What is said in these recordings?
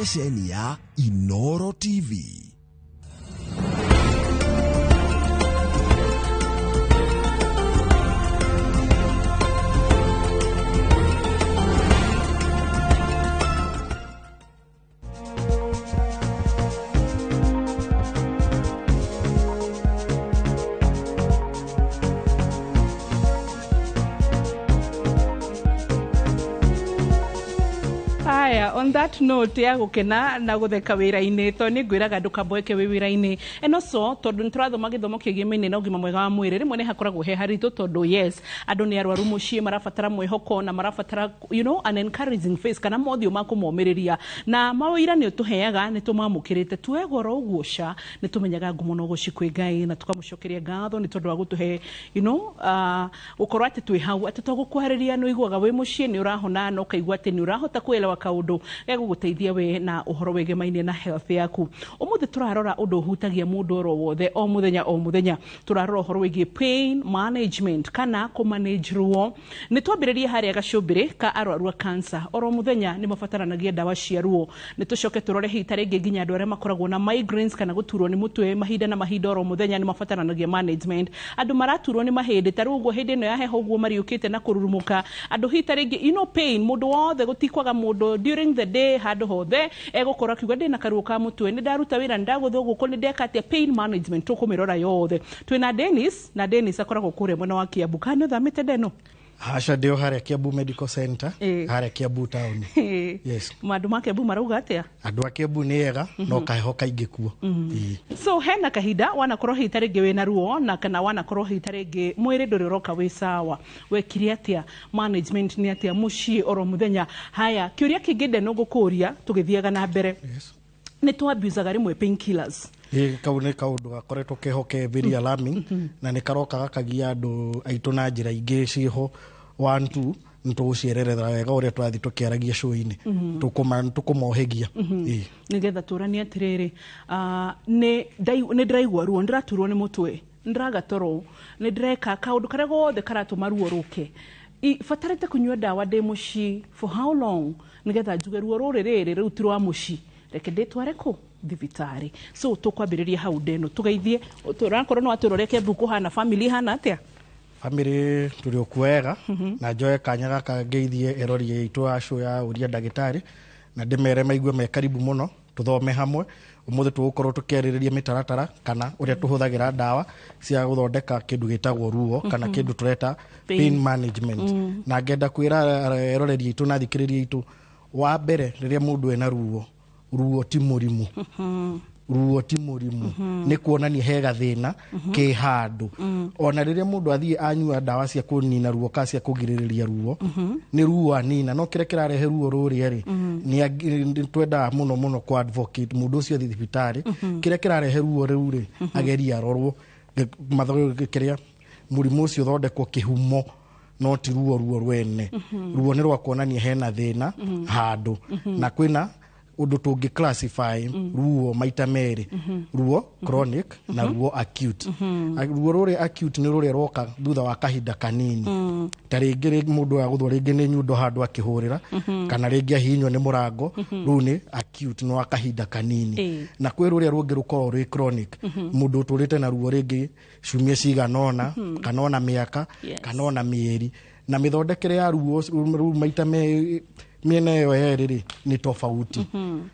ceceni ya Inooro TV. On that note ya gukena na gutheka wira-ini to ni ngwiraga ndukamboeke wi wira-ini eno so tondu niturathoma githomo kiegimene na ugima mwega wa mwiri rimwe ni hakoragwo he haritu tondu yes andu ni arwaru mucii marabatara mwihoko na marabatara an encouraging face kana mothio makumomiriria na mawira ni utuheaga ni tumamukirite tuegoro ugusha ni tumenyaga ngumo no gucikwe Ngai na tukamucokeria ngatho ni tondu wa gutuhe ukorwo ati twi hau ati tugukwarĩria no iguaga wi mucii ni urahona no kaigua ati ni urahota kwelewa kaundu ya guguteithia we na uhoro wegemaine na health yaku. Umuthi turarora undu hutagia mundu oro wothe o muthenya turarora uhoro wegi pain management kana ko manage ruo ni twambiririe haria gacumbiri ka arwaru cancer oro muthenya ni mabataranagia dawa cia ruo ni tucoke turore hita ringi nginya andu aria makoragwo na migraines kana guturwo ni mutwe mahinda na mahinda oro muthenya ni mabataranagia management andu maraturwo ni mahindi taru uguo hindi no ya heho uguo mariukite na kururumuka andu hita ringi pain mundu wothe gutikwaga mundu during the day handu hothe egukora kiuga ndina karuo ka mutwe ni ndaruta wira ndagutho guko ni ndekate pain management tukumirora yothe twina Dennis akoragwo kure mwena wa Kiambu kana thamite ndeno Hasha ndio haria Kiambu Medical Center haria Kiambu town. Yes. Mandu ma Kiambu marauga atia andu a Kiambu ni ega no kaheho kaingi kuo. So hena kahinda wana korwo hitarenge wina ruo na kana wana korwo hitarenge mwiri nduri roka wi sawa wekiri atia management ni atia mucii oro muthenya haya kiuria kinginde no gukuria tugithiaga na mbere. Yes. Ni twabuzaga rimwe painkillers kau ni kaundu gakoretwo kehoke very alarming na ni karoka gakagia andu aitu na njira ingi ciho 1 2 nituguciererera wega uria twathi tukiaragia show-ini tukumohegia nigetha turania atiriri ni ndiraigua ruo ndiraturwo ni mutwe ndiraga toro ni ndireka kaundu karia gothe karatuma ruo ruke fatarite kunyua dawa de mucii for how long nigetha njuge ruo ruriri rutirwa mucii reke nditware ku thibitari so tukwambiriria hau ndeno tugeithie turakorwo no aturore Kiambu kuhana family hana atia family turi okuwega na njoe kanya gaka ngeithie erori itu asho ya uria ndagitari na ndimere maigue me karibu muno tuthome hamwe umuthi tugukorwo tukerireria mitaratara kana uria tuhuthagira dawa cia guthondeka kindu gitagwo ruo kana kindu tureta pain management na ngenda kwira eroreri itu na thikiriria itu wa mbere riria mundu ena ruo ti murimu ni kuonania he gathina ke handu ona riria mundu athie anyua dawa cia kunina ruo ka cia kugiririria ruo ni ruo anina no kire kirarehe ruo ruri ni twenda muno kwa advocate mundu ucio thi thibitari kire kirarehe ruo ruri ageria arorwo mathogo kiria murimu ucio thondekwo kihumo no ti ruo rwene ruo ni rwa kuonania hena thina handu na kwina undu tungi classify ruo maita meri ruo chronic na ruo acute ruo ruri acute ni ruri roka thutha wa kahinda kanini taringi mundu aguthwo ringi ni nyundo handu akihurira kana ringi ahinywo ni murango ru ni acute no akahinda kanini na kwi ruri rungi rukorwo ri chronic mundu uturite na ruo ringi cumia ciganona kana ona miaka kana ona mieri na mithondekere ya ruo maita miena yo yeriri ni tofauti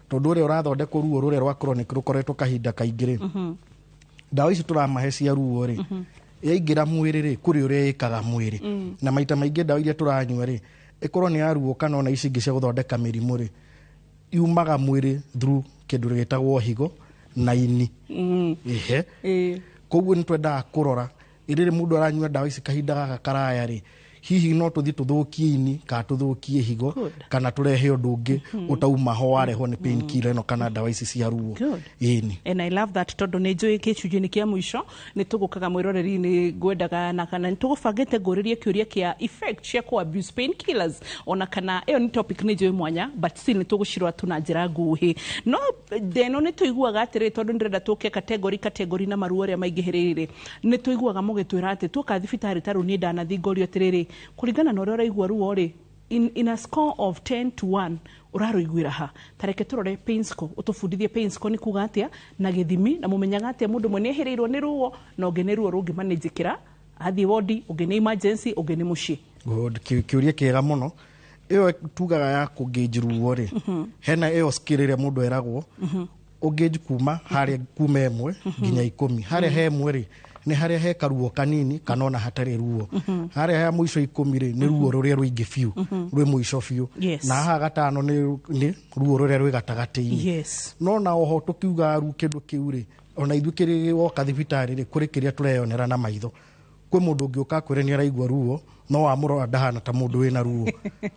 tondu uri urathondekwo ruo rure rwa chronic rukoretwo kahinda kaingiri dawa ici turamahe cia ruo ri yaingira mwiri ri kuri uri ikaga mwiri na maita maingi dawa iria turanyua ri ikorwo ni ya ruo kana ona ici ingi cia guthondeka mirimu ri yumaga mwiri through kindu gitagwo higo na ini koguo ni twenda kurora iriri mundu aranyua dawa ici kahinda gaka karaya ri hihi no tuthi tuthukie ini ka tuthukie higo kana turehe undu ungi utauma ho wareho ni painkiller no kana dawa ici cia ruo ini. And I love that tondu ni njui kichujini kia mwisho ni tugukaga mwiroreri ni gwendaga na kana tugubangite nguririe kiuria kia effect cia ku abuse painkillers ona kana iyo ni topic ni njui mwanya but still ni tugushirwa tuna njira nguhi no deno ni tuiguaga atiri tondu ndirenda tuke category na maruo ria maingihirire ni tuiguaga mugitwira ati tuka thibitari taru ni ndana thingorio atiriri kuringana na uria uraigua ruo ri in a score of 10 to 1 uraruiguira ha tareke turore Painsco utufundithie Painsco ni kuga atia na githimi na mumenyaga atia mundu mwe ni hirirwo ni ruo na ungi ni ruo rungi manejikira athi wodi ungi ni emergency ungi ni muci kiuria kiega muno iyo tugaga ya kugage ruo ri hena iyo skirire mundu eragwo ugage kuma haria kuma emwe nginya 10 haria he emwe ri ni haria he karuo kanini kanona hatari ruo haria he muico 10 ri ni ruo ruria ruingi fiu rwi muico fiu na ha gatano ni ruo ruria rwi gatagati no na oho tukiuga ru kindu kiu ri ona ithukiri woka thibitari ri kuri kiria tureyonera na maitho kwi mundu ngioka kwire ni araigwa ruo no amuro ndahana ta mundu wina ruo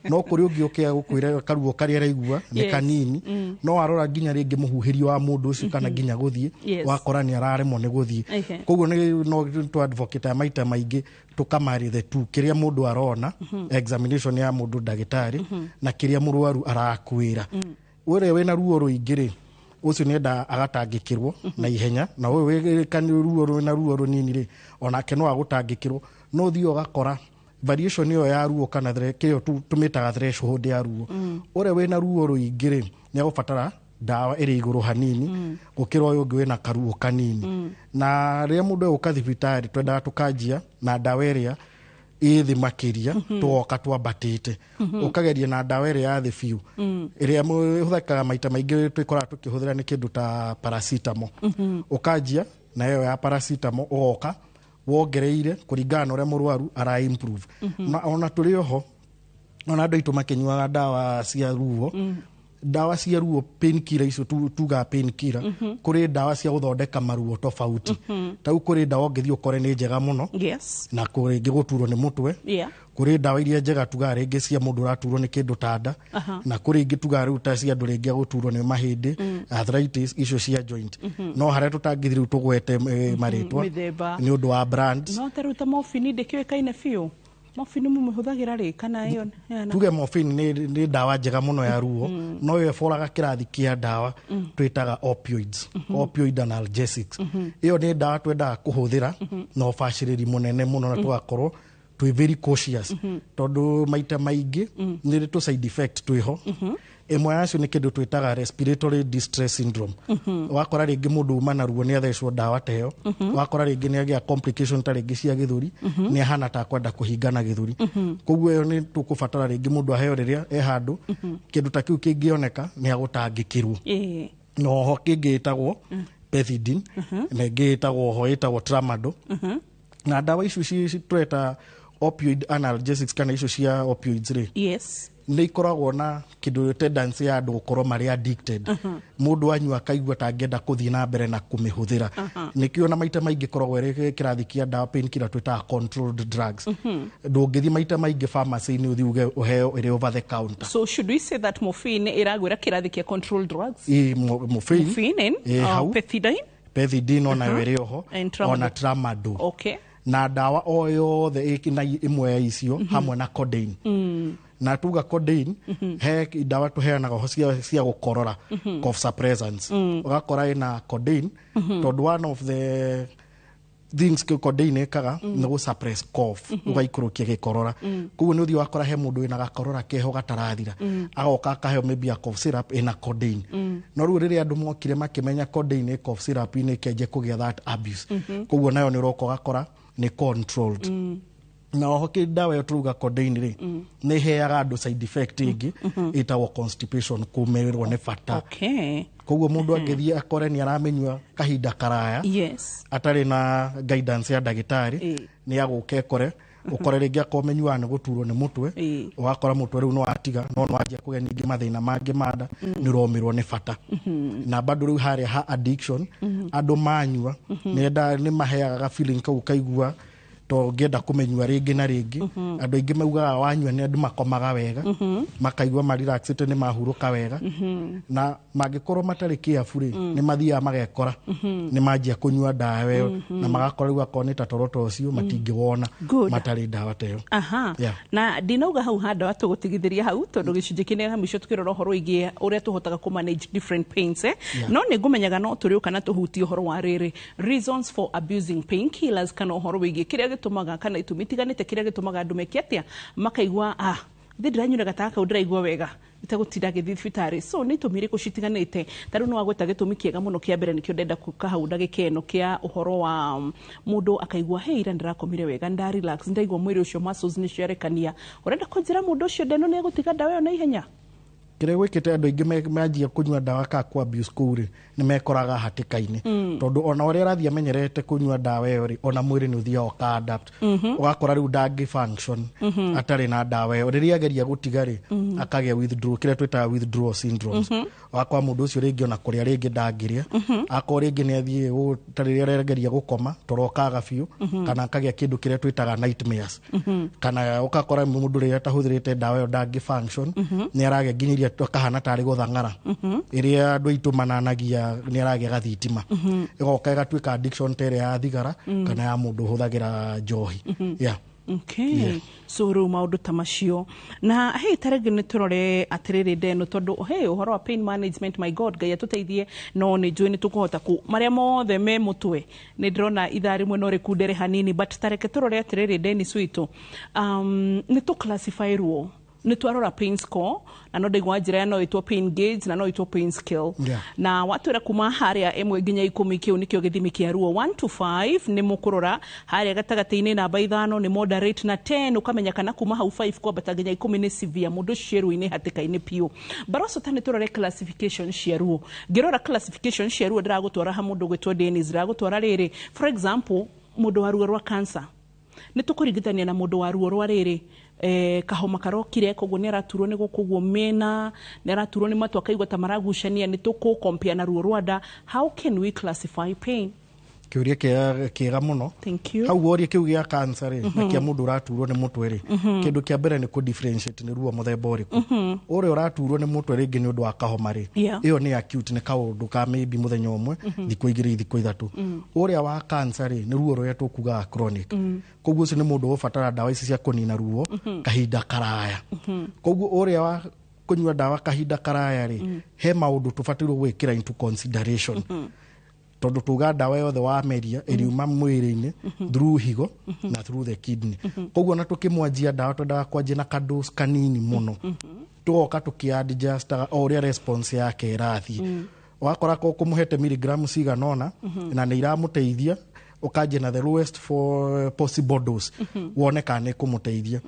no kuri ungiokia gukwira karuo kari araigwa ni kanini no arora ginya ringi muhuhirio wa mundu ucio kana ginya guthie wakora ni araremwo ni guthie koguo ni no to advocate maita maingi tukamari the two kiria mundu arona examination ya mundu ndagitari na kiria murwaru arakwira ure wina ruo ruingiri ucio nenda agatangikirwo na ihenya na we kani ruo na ruo runini ri ona ke no agutangikirwo no thio gakora variation yo ya ruo kana kio tumitaga threshold ya ruo ure wina ruo ruingiri ni agubatara dawa iri iguru hanini gukira uyu ungi wina karuo kanini na ria mundu ukathibitari twenda tukajia na dawa iria ithi makiria tuoka twambatite ukageria na dawa iria ya thifiu iria huthakaga maita maingi twikora tukihuthira ni kindu ta paracetamol ukajia na yo ya paracetamol ugoka wongereire kuringana na uria murwaru ara improve na ona turi oho ona andu itu makinywa dawa cia ruo dawa cia ruo painkiller icio tuga painkiller kuri dawa cia guthondeka maruo tofauti tau kuri dawa ngithii ukore ni njega muno na kuri ngiguturwo ni mutwe kuri dawa iria njega tuga ringi cia mundu raturwo ni kindu tada na kuri ingi tuga ruta cia andu ringi guturwo ni mahindi arthritis icio cia joint no haria tutangithiru tugwete maritwa ni undu wa brand no teruta morphine ndikiwekaine fiu morphine mumuhuthagira ri kana iyo tuge morphine ni dawa njega muno ya ruo no yo foraga kirathi kia dawa twitaga opioids opioid analgesics iyo ni dawa twenda kuhuthira no fashiriri munene muno na tugakorwo twi very cautious tondu maita maingi ni to side effect twiho imwe yacio ni kindu twitaga respiratory distress syndrome wakora ringi mundu umana ruo ni athecwo dawa teyo wakora ringi ni agia complication ta ringi cia githuri ni hana ta kwenda kuhingana githuri koguo yo ni tukubatara ringi mundu aheo riria handu kindu ta kiu kingioneka ni agutangikirwo no ho kingitagwo pethidine na ngitagwo ho itagwo tramadol na dawa icio tweta opioid analgesics kana icio cia opioids ri ni ikoragwo na kindu tendency ya andu gukorwo mari addicted mundu anyua akaigua ta angenda kuthii na mbere na kumihuthira nikio na maita maingi koragwo iri kirathi kia dawa painkiller twita controlled drugs ndungithii maita maingi pharmacy ni uthi uge uheo iri over the counter. So should we say that morphine iragwira kirathi kia controlled drugs? Morphine pethidine ona iri oho ona tramadol na dawa o yothe imwe icio hamwe na codeine na tuga codeine he dawa tuheanaga ho cia gukorora cough suppressants ugakora ina codeine tondu one of the things codeine kaga ni gu suppress cough ugaikurukia gikorora kuguo ni uthi wakora he mundu ina gakorora keho gatarathira agoka akaheo maybe a cough syrup ina codeine no ru riria andu mokire makimenya codeine cough syrup ni keje kugia that abuse kuguo nayo ni roko gakora ni controlled na oho dawa yo turuga codeine ri ni heaga andu side effect ingi itawo constipation kumererwo ni fata koguo mundu angithii akore ni aramenywa kahinda karaya atari na guidance ya dagitari ni aguke kore ukore ringi akomenywa ni guturwo ni mutwe ugakora mutwe riu no atiga no anjia kugenia ingi mathina mangi mada ni romirwo ni fata na bado riu haria ha addiction andu manyua ni maheaga feeling kau kaigua to ngenda kumenywa ringi na ringi andu ingi maugaga wanyua ni andu makomaga wega makaigua ma relaxed ni mahuruka wega na magikorwo matari careful ni mathia magekora ni manjia kunyua dawa yo na magakora riu akoneta toroto ucio matingewona matari dawa teyo na dinauga hau handa watu gutigithiria hau tondu gicunji kinene mwisho tukirora horo ingi uria tuhotaga ku manage different pains no ni ngumenyaga no turi kana tuhutie horo wa riri reasons for abusing painkillers kana horo ingi kiria gitumaga kana itumi tiganite kiria gitumaga andu mekiatia makaigua ndiranyura gataka ndiraigua wega itagutinda githii thibitari so ni tumire kucitiganite taru no agweta gitumi kiega muno kia mbere nikio ndenda kukahaunda gikeno kia uhoro wa mundu akaigua heira ndirakomire wega nda relax ndaigua mwiri ucio muscles ni ciarekania urenda kunjira mundu ucio ndeno ni gutiga ndawa na ihenya kire gwikite andu ingi manjia kunyua ndawa ka ku abuse kuri ni mekoraga hatikaini tondu ona uria rathia menyerete kunyua ndawa iyo ri ona mwiri ni uthia ka adapt ugakora riu ndangi function atari na ndawa iyo riria ageria gutiga ri akagia withdraw kire twita withdrawal syndromes wakwa mundu ucio ringi ona kuria ringi ndangiria akora ringi ni athie utari riria ageria gukoma torokaga biu kana akagia kindu kire twitaga nightmares kana ukakora mundu riria tahuthirite ndawa iyo ndangi function ni aragia nginyiria kahana tari guthangara iria andu aitu mananagia ni aragia gathitima igoka igatuika addiction tere ya thigara kana ya mundu huthagira njohi Okay. So ru maundu tamacio na hey tarege ni turore atiriri ndeno tondu hey uhoro wa pain management my god gaya tuteithie no ni njui ni tukuhota ku maria mothe me mutwe ni ndrona ithari mwe no rikundere hanini but tareke turore atiriri ndeni switu ni tu classify ruo ni twarora pain score na no ndigwa njira no itwo pain gauge na no itwo pain scale na watwira kuma haria emwe nginya 10 kiu nikio githimi kia ruo 1 to 5 ni mukurora haria gatagati-ini namba 5 ni moderate na 10 ukamenya kana kuma hau 5 kwa bata nginya 10 ni severe mundu ciru-ini hatika-ini pio baroso tani turore classification cia ruo ngirora classification cia ruo ndiragutwara ha mundu gwitwo Dennis ndiragutwara riri for example mundu wa ruo rwa cancer ni tukurigithania na mundu wa ruo rwa riri kahoma karokire koguo ni araturwo ni gukuguo mena ni araturwo ni matu akaigwa ta maragucania ni tuku compare na ruo rwanda how can we classify pain kiuria kiega muno hau oria kiu gia cancer na kia mundu uraturwo ni mutwe ri kindu kia mbere ni ku differentiate ni ruo muthemba uriku uri uraturwo ni mutwe ringi ni undu wa kahoma ri iyo ni acute ni kaundu ka maybe muthenya umwe thiku igiri thiku ithatu uria wa cancer ri ni ruo ruria tukuga chronic koguo ucio ni mundu ubatara ndawa ici cia kunina ruo kahinda karaya koguo uria wa kunyua ndawa kahinda karaya ri he maundu tubatirwo gwikira into consideration tondu tuga ndawa yothe wa meria iriuma mwiri-ini through higo na through the kidney koguo na tukimwanjia ndawa twendaga kwanjia na kadose kanini muno tugoka tukiadjust oria response yake irathii wakora ko kumuhete miligramu ciganona na ni iramuteithia ukanjia na the lowest for possible dose wone kana ni kumuteithia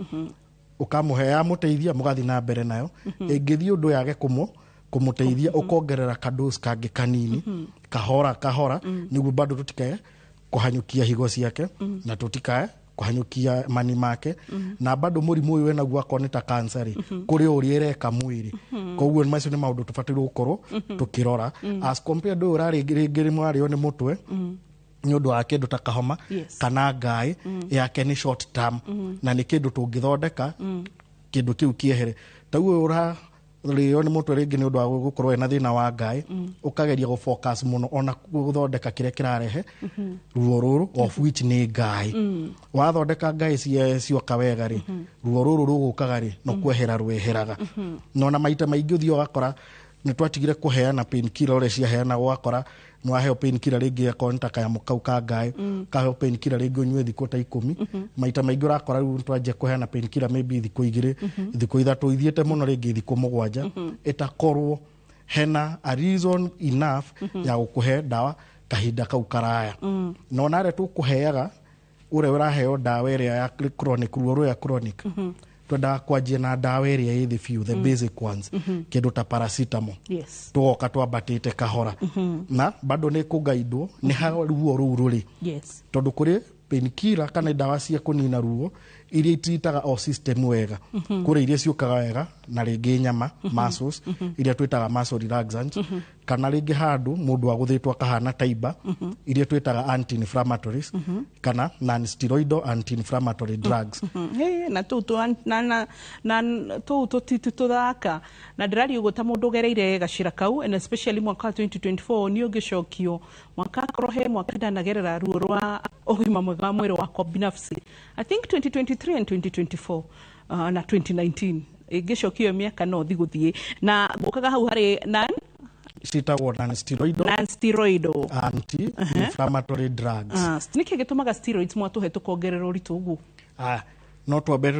ukamuhe ya muteithia mugathi na mbere nayo ingithii undu yage kumuteithia ukongerera kadose kangi kanini kahora niguo bado tutikae kuhanyukia higo ciake na tutikae kuhanyukia mani make na bado murimu uyu enaguo akoneta cancer kuri uriireka mwiri koguo macio ni maundu tubatirwo gukorwo tukirora as compared to urarigiri mwario ni mutwe nyondo wa kindu ta kahoma kana ngai yake ni short term na ni kindu tungithondeka kindu kiu kiehere taguo ura rio ni mutwe ringi ni undu wa gukorwo ena thina wa ngai ukageria go focus muno ona guthondeka kire kirarehe ruo ruru of which ni ngai wathondeka ngai cio kawega ri ruo ruru rugukaga ri no kwehera rweheraga no na maita maingi uthio gakora ni twatigire kuheana pain killer ore cia heana gwakora no aheo pain killer ringi akonta kaya mukau ka ngai kaheo pain killer ringi unywe thiku ta 10 maita maingi urakora riu twaje kuheana pain killer maybe thiku 2 thiku 3 ithiete muno ringi thiku 7 itakorwo hena a reason enough ya gukuhe ndawa kahinda kau karaya no nare tukuheaga ure uraheo ndawa iria ya chronic ruo ya chronic twenda kwanjia na ndawa iria i the few the basic ones kindu ta paracetamol tugoka twambatite kahora na bado ni kugaidwo ni ha ruo ruru ri tondu kuri painkiller kana ndawa cia kunina ruo iria ititaga o system wega kuri iria ciukaga wega na ringi nyama muscles iria twitaga muscle relaxant kana ringi handu mundu aguthitwa kahana taiba iria twitaga anti inflammatories kana non steroidal anti inflammatory drugs na tu tithaka na ndirari ugo ta mundu gereire gacira kau and especially mwaka 2024 ni ugicokio mwaka krohe mwaka ndanagerera ruo rwa ugima mwega mwiri wakwa binafsi I think 2023 and 2024 na 2019 igicokio miaka no thiguthie na gukaga hau hari nan citagwo non-steroidal anti-inflammatory drugs niki gitumaga steroids mwatuhe tukongerera uritu ugu no twambe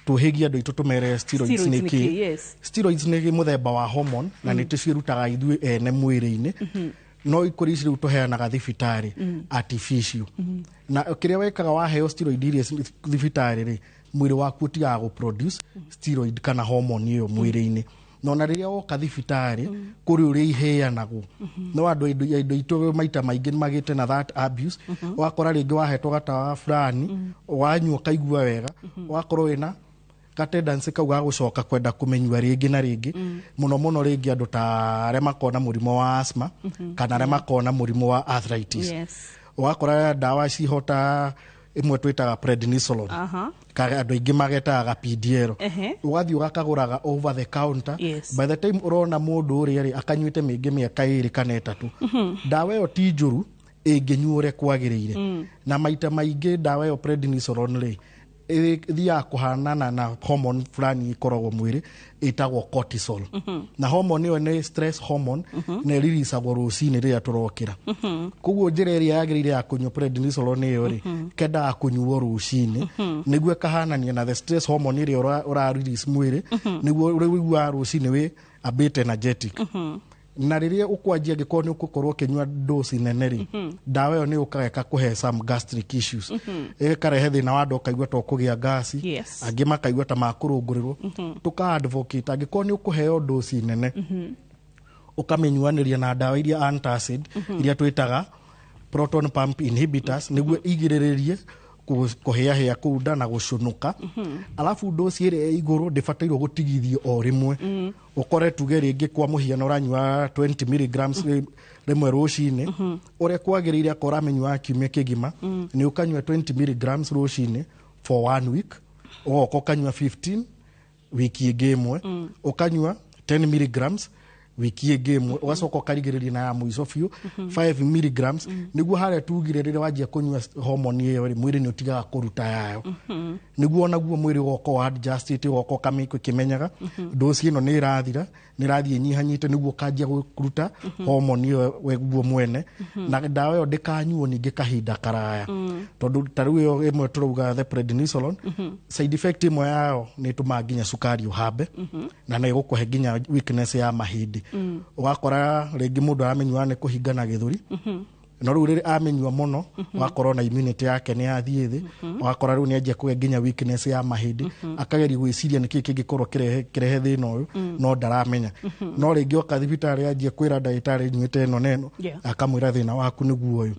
tuhigia ndo itutumere steroids niki. Yes. Steroids ni muthemba wa hormone na ni tucirutaga ithuĩ ene mwĩrĩ-inĩ. No ikuri ici rĩu tũheanaga thibitari artificial. Na kĩrĩa wekaga waheo steroid iria thibitari rĩ, mwĩrĩ waku ũtigaga gũproduce steroid kana hormone ĩyo mwĩrĩ-inĩ. No na rĩrĩa woka thibitari kũrĩ ũrĩa iheanagwo. No andũ aitũ maita maingĩ magĩte na that abuse. Wakora rĩngĩ wahetwo gatawa fulani, wanyua kaigua wega, wakorwo wĩna tendency kau ga gũcoka kwenda kũmenyua rĩngĩ na rĩngĩ. Mũno mũno rĩngĩ andũ ta arĩa makona mũrimũ wa asthma kana arĩa makona mũrimũ wa arthritis. Wakora ndawa cihota imwe twitaga prednisolone. Andũ aingĩ magetaga PDL. Ũgathiĩ ũgakagũraga over the counter. By the time ũrona mũndũ ũrĩa rĩ akanyuĩte mĩingĩ mĩaka 2 kana 3. Ndawa ĩyo ti njũru ĩngĩnyuo ũrĩa kwagĩrĩire. Na maita maingĩ ndawa ĩyo prednisolone rĩ thiaga kũhanana na hormone fulani ikoragwo mwĩrĩ ĩtagwo cortisol. Na hormone ĩyo nĩ stress hormone na ĩririisagwo rũcinĩ rĩrĩa tũrokĩra. Koguo njĩra ĩrĩa yagĩrĩire ya kũnyua prednisolone ĩyo rĩ kendaga kũnyuo rũcinĩ nĩguo ĩkahanania na the stress hormone ĩrĩa ũrarelease mwĩrĩ nĩguo ũrĩiguaga rũcinĩ wĩ a bit energetic. Na rĩrĩa ũkwanjia angĩkorwo nĩ ũgũkorwo ũkĩnyua dose nene rĩ ndawa ĩyo nĩ ũkaga ĩkakũhe some gastric issues. Ĩkarehe thĩna wa nda ũkaigua ta ũkũgĩa gasi, angĩ makaigua ta makũrũngũrĩrwo. Tuka-advocate angĩkorwo nĩ ũkũheo dose nene ũkamĩnyuanĩria na ndawa iria antacid iria twĩtaga proton pump inhibitors nĩguo igirĩrĩrie kũhĩahĩa kũu nda na gũcunuka. Alafu dose ĩrĩa igũrũ ndĩbatairwo gũtigithio o rĩmwe. Ũkore tuge rĩngĩ kwa mũhiano ũranyua 20 milligrams rĩmwe rũcinĩ, ũrĩa kwagĩrĩire akorwo ũramenyua kiumia kĩgima nĩ ũkanyua 20 milligrams rũcinĩ for 1 week, ũgoka ũkanyua 15 wiki ĩngĩ ĩmwe, ũkanyua 10 milligrams wiki ĩngĩ ĩmwe, ũgacoka ũkarigĩrĩria na ya mũico biũ 5 milligrams nĩguo harĩa tugire rĩrĩa wanjia kũnyua hormone ĩyo rĩ mwĩrĩ nĩ ũtigaga kũruta yayo. Nĩguo onaguo mwĩrĩ ũgoka wa adjust ũgoka ũkamĩkwo kĩmenyaga dose ĩno nĩ ĩrathira, nĩ ĩrathiĩ nyihanyite nĩguo ũkanjia kũruta hormone ĩyo we guo mwene. Na ndawa ĩyo ndĩkanyuo ningĩ kahinda karaya tondũ ta rĩu ĩyo ĩmwe tũrauga the prednisolone side effect ĩmwe yayo nĩ ĩtũmaga nginya cukari ũhambe na nĩ ĩgũkũhe nginya weakness ya mahĩndĩ. Ũgakora rĩngĩ mũndũ aramenya nĩ kũhingana gĩthũri, no rĩu rĩrĩa amenyua mũno wakorwo na immunity yake nĩ yathiĩ thĩ, wakora rĩu nĩ anjia kũgĩa nginya weakness ya mahĩndĩ, akageria gwĩciria nĩkĩ kĩngĩkorwo kĩrehe thĩna ũyũ no ndaramenya. No rĩngĩ oka thibitarĩ anjia kwĩra ndagĩtarĩ nyuĩte ĩno na ĩno akamwĩra thĩna waku nĩguo ũyũ.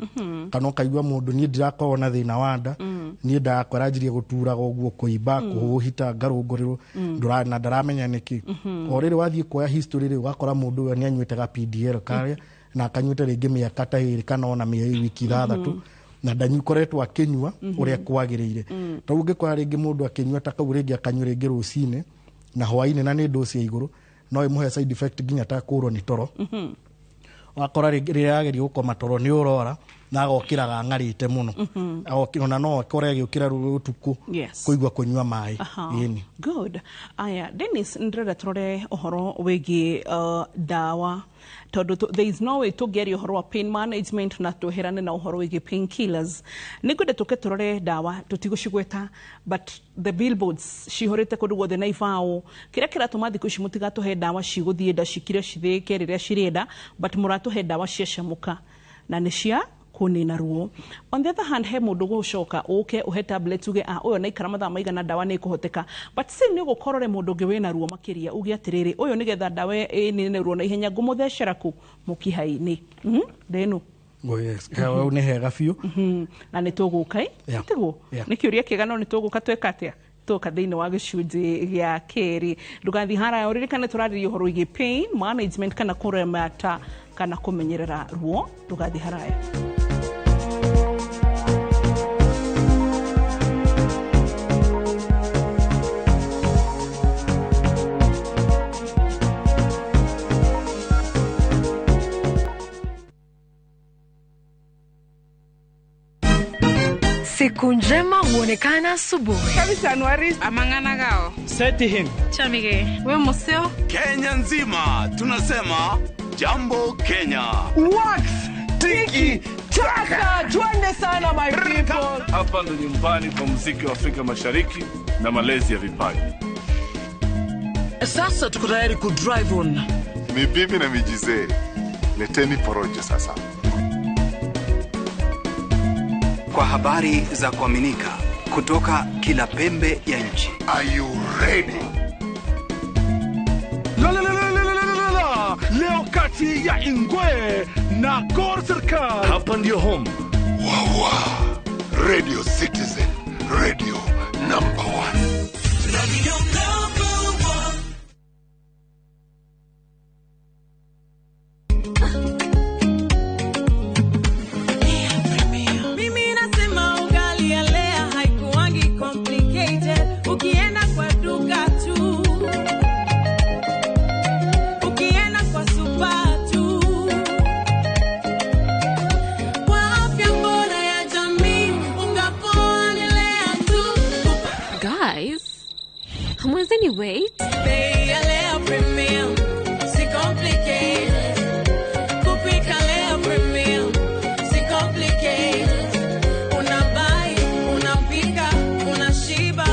Kana ũkaigua mũndũ niĩ ndirakorwo na thĩna wa nda, niĩ ndakora anjirie gũturaga ũguo, kũimba, kũhũhita, ngarũngũrĩrwo na ndaramenya nĩkĩ. O rĩrĩ wathiĩ kuoya history rĩu ũgakora mũndũ ũyũ nĩ anyuĩte ga PDL karĩa na akanyuĩte rĩngĩ mĩaka ta 2 kana ona wiki 6 na ndanyukoretwo akĩnyua ũrĩa kwagĩrĩire. Tondũ ũngĩkora rĩngĩ mũndũ akĩnyua ta kau rĩngĩ akanyua rĩngĩ rũcinĩ na hwainĩ na nĩ dose ya igũrũ no ĩmũhe side effect nginya ta kũrwo nĩ toro. Wakora rĩrĩa yageria gũkoma toro nĩ ũrora na agokĩraga ng'arĩte mũno. Agokĩra no akore agĩũkĩra ũtukũ kũigua kũnyua maĩ. Good. Aya, Dennis, ndĩrenda tũrore ũhoro wĩgiĩ ndawa tondũ there is no way tũngĩaria ũhoro wa pain management na tweherane na ũhoro wĩgiĩ painkillers. Nĩngwenda tũke tũrore ndawa tũtigũcigweta but the billboards cihũrĩte kũndũ guothe na ibaũ. Kĩrĩa kĩratũma thikũ ici mũtigatũhe ndawa cigũthiĩ nda cikire cithĩke rĩrĩa cirĩenda but mũratũhe ndawa ciacamũka na nĩ cia kũnina ruo. On the other hand, he mũndũ gũcoka ũke ũhe tablets uge ũyũ naikara mathaa maigana ndawa nĩ ĩkũhoteka, but si nĩ ũgũkorore mũndũ ũngĩ wĩna ruo makĩria uge atĩrĩrĩ ũyũ nĩgetha ndawa ĩnine ruo na ihenya ngũmũthecera kũ mũkiha-inĩ. Ndenu yes, hau nĩ hega biũ na nĩ tũgũka tiguo nĩ kĩũria kĩega no nĩ tũgũka tweka atĩa tũka thĩinĩ wa gĩcunjĩ gĩa kerĩ. Ndũgathiĩ haraya ũririkane tũrarĩrĩria ũhoro wĩgiĩ pain management kana kũremata kana kũmenyerera ruo. Ndũgathiĩ haraya. Siku njema huonekana asubuhi. Kabisa Januari amangana gao. Seti him. Chamige. We museo. Kenya nzima tunasema jambo Kenya. Wax. Tiki Chaka, twende sana my people. Hapa ndo nyumbani kwa muziki wa Afrika Mashariki na malezi ya vipaji. Sasa tuko tayari ku drive on. Mibibi na mijize. Leteni porojo sasa. Kwa habari za kuaminika kutoka kila pembe ya nchi. Are you ready? Leo kati ya Ingwe na Gor Serikali. Hapa ndio home. Wawa. Radio Citizen. Radio number 1. Radio number 1. Mimi nasema ugali ya lea haikuangi complicated. Ukienda kwa duka tu, ukienda kwa supa tu, kwa afya bora ya jamii ungapoa ni lea tu. Guys, hamwezeni wait? Bei ya lea premium, si complicated. Kupika lea premium, si complicated. Unabai, unapika, unashiba.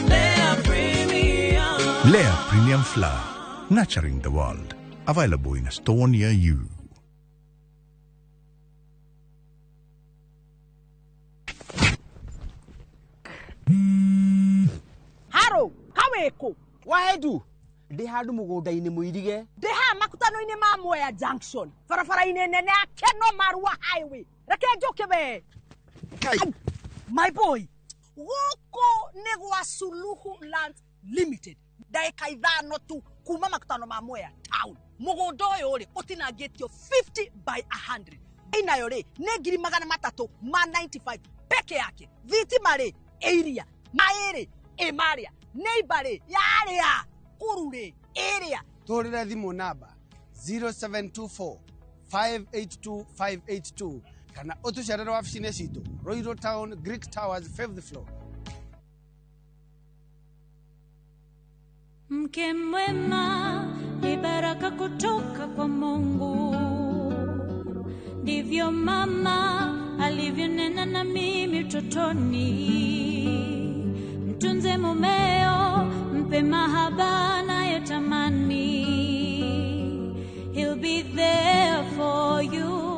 Lea premium. Lea Premium Flour, nurturing the world. Available in a store near you. Haro, kaweko. Wahedu. Dehandu mugonda-ini muirige. Deha makutano-ini ma Mwea Junction. Farafara-ini nene ya Keno Marua Highway. Reke njoke be. My boy. Woko negwa Suluhu Land Limited. Daika ithano tu kuma makutano ma Mwea Town. Mugondo yore utina getio 50 by 100. Ina yore negiri magana matatu ma 95 peke yake. Viti mare area. Maere emaria. Neighbore yarea. Urure area. Torira thimu namba 0724 582 582 kana utucerera wabici-inĩ citũ Royal Town Greek Towers 5th floor. Mke mwema ni baraka kutoka kwa Mungu. Ndivyo mama alivyonena na mimi utotoni. Mtunze mumeo, mpe mahaba nayotamani. He'll be there for you.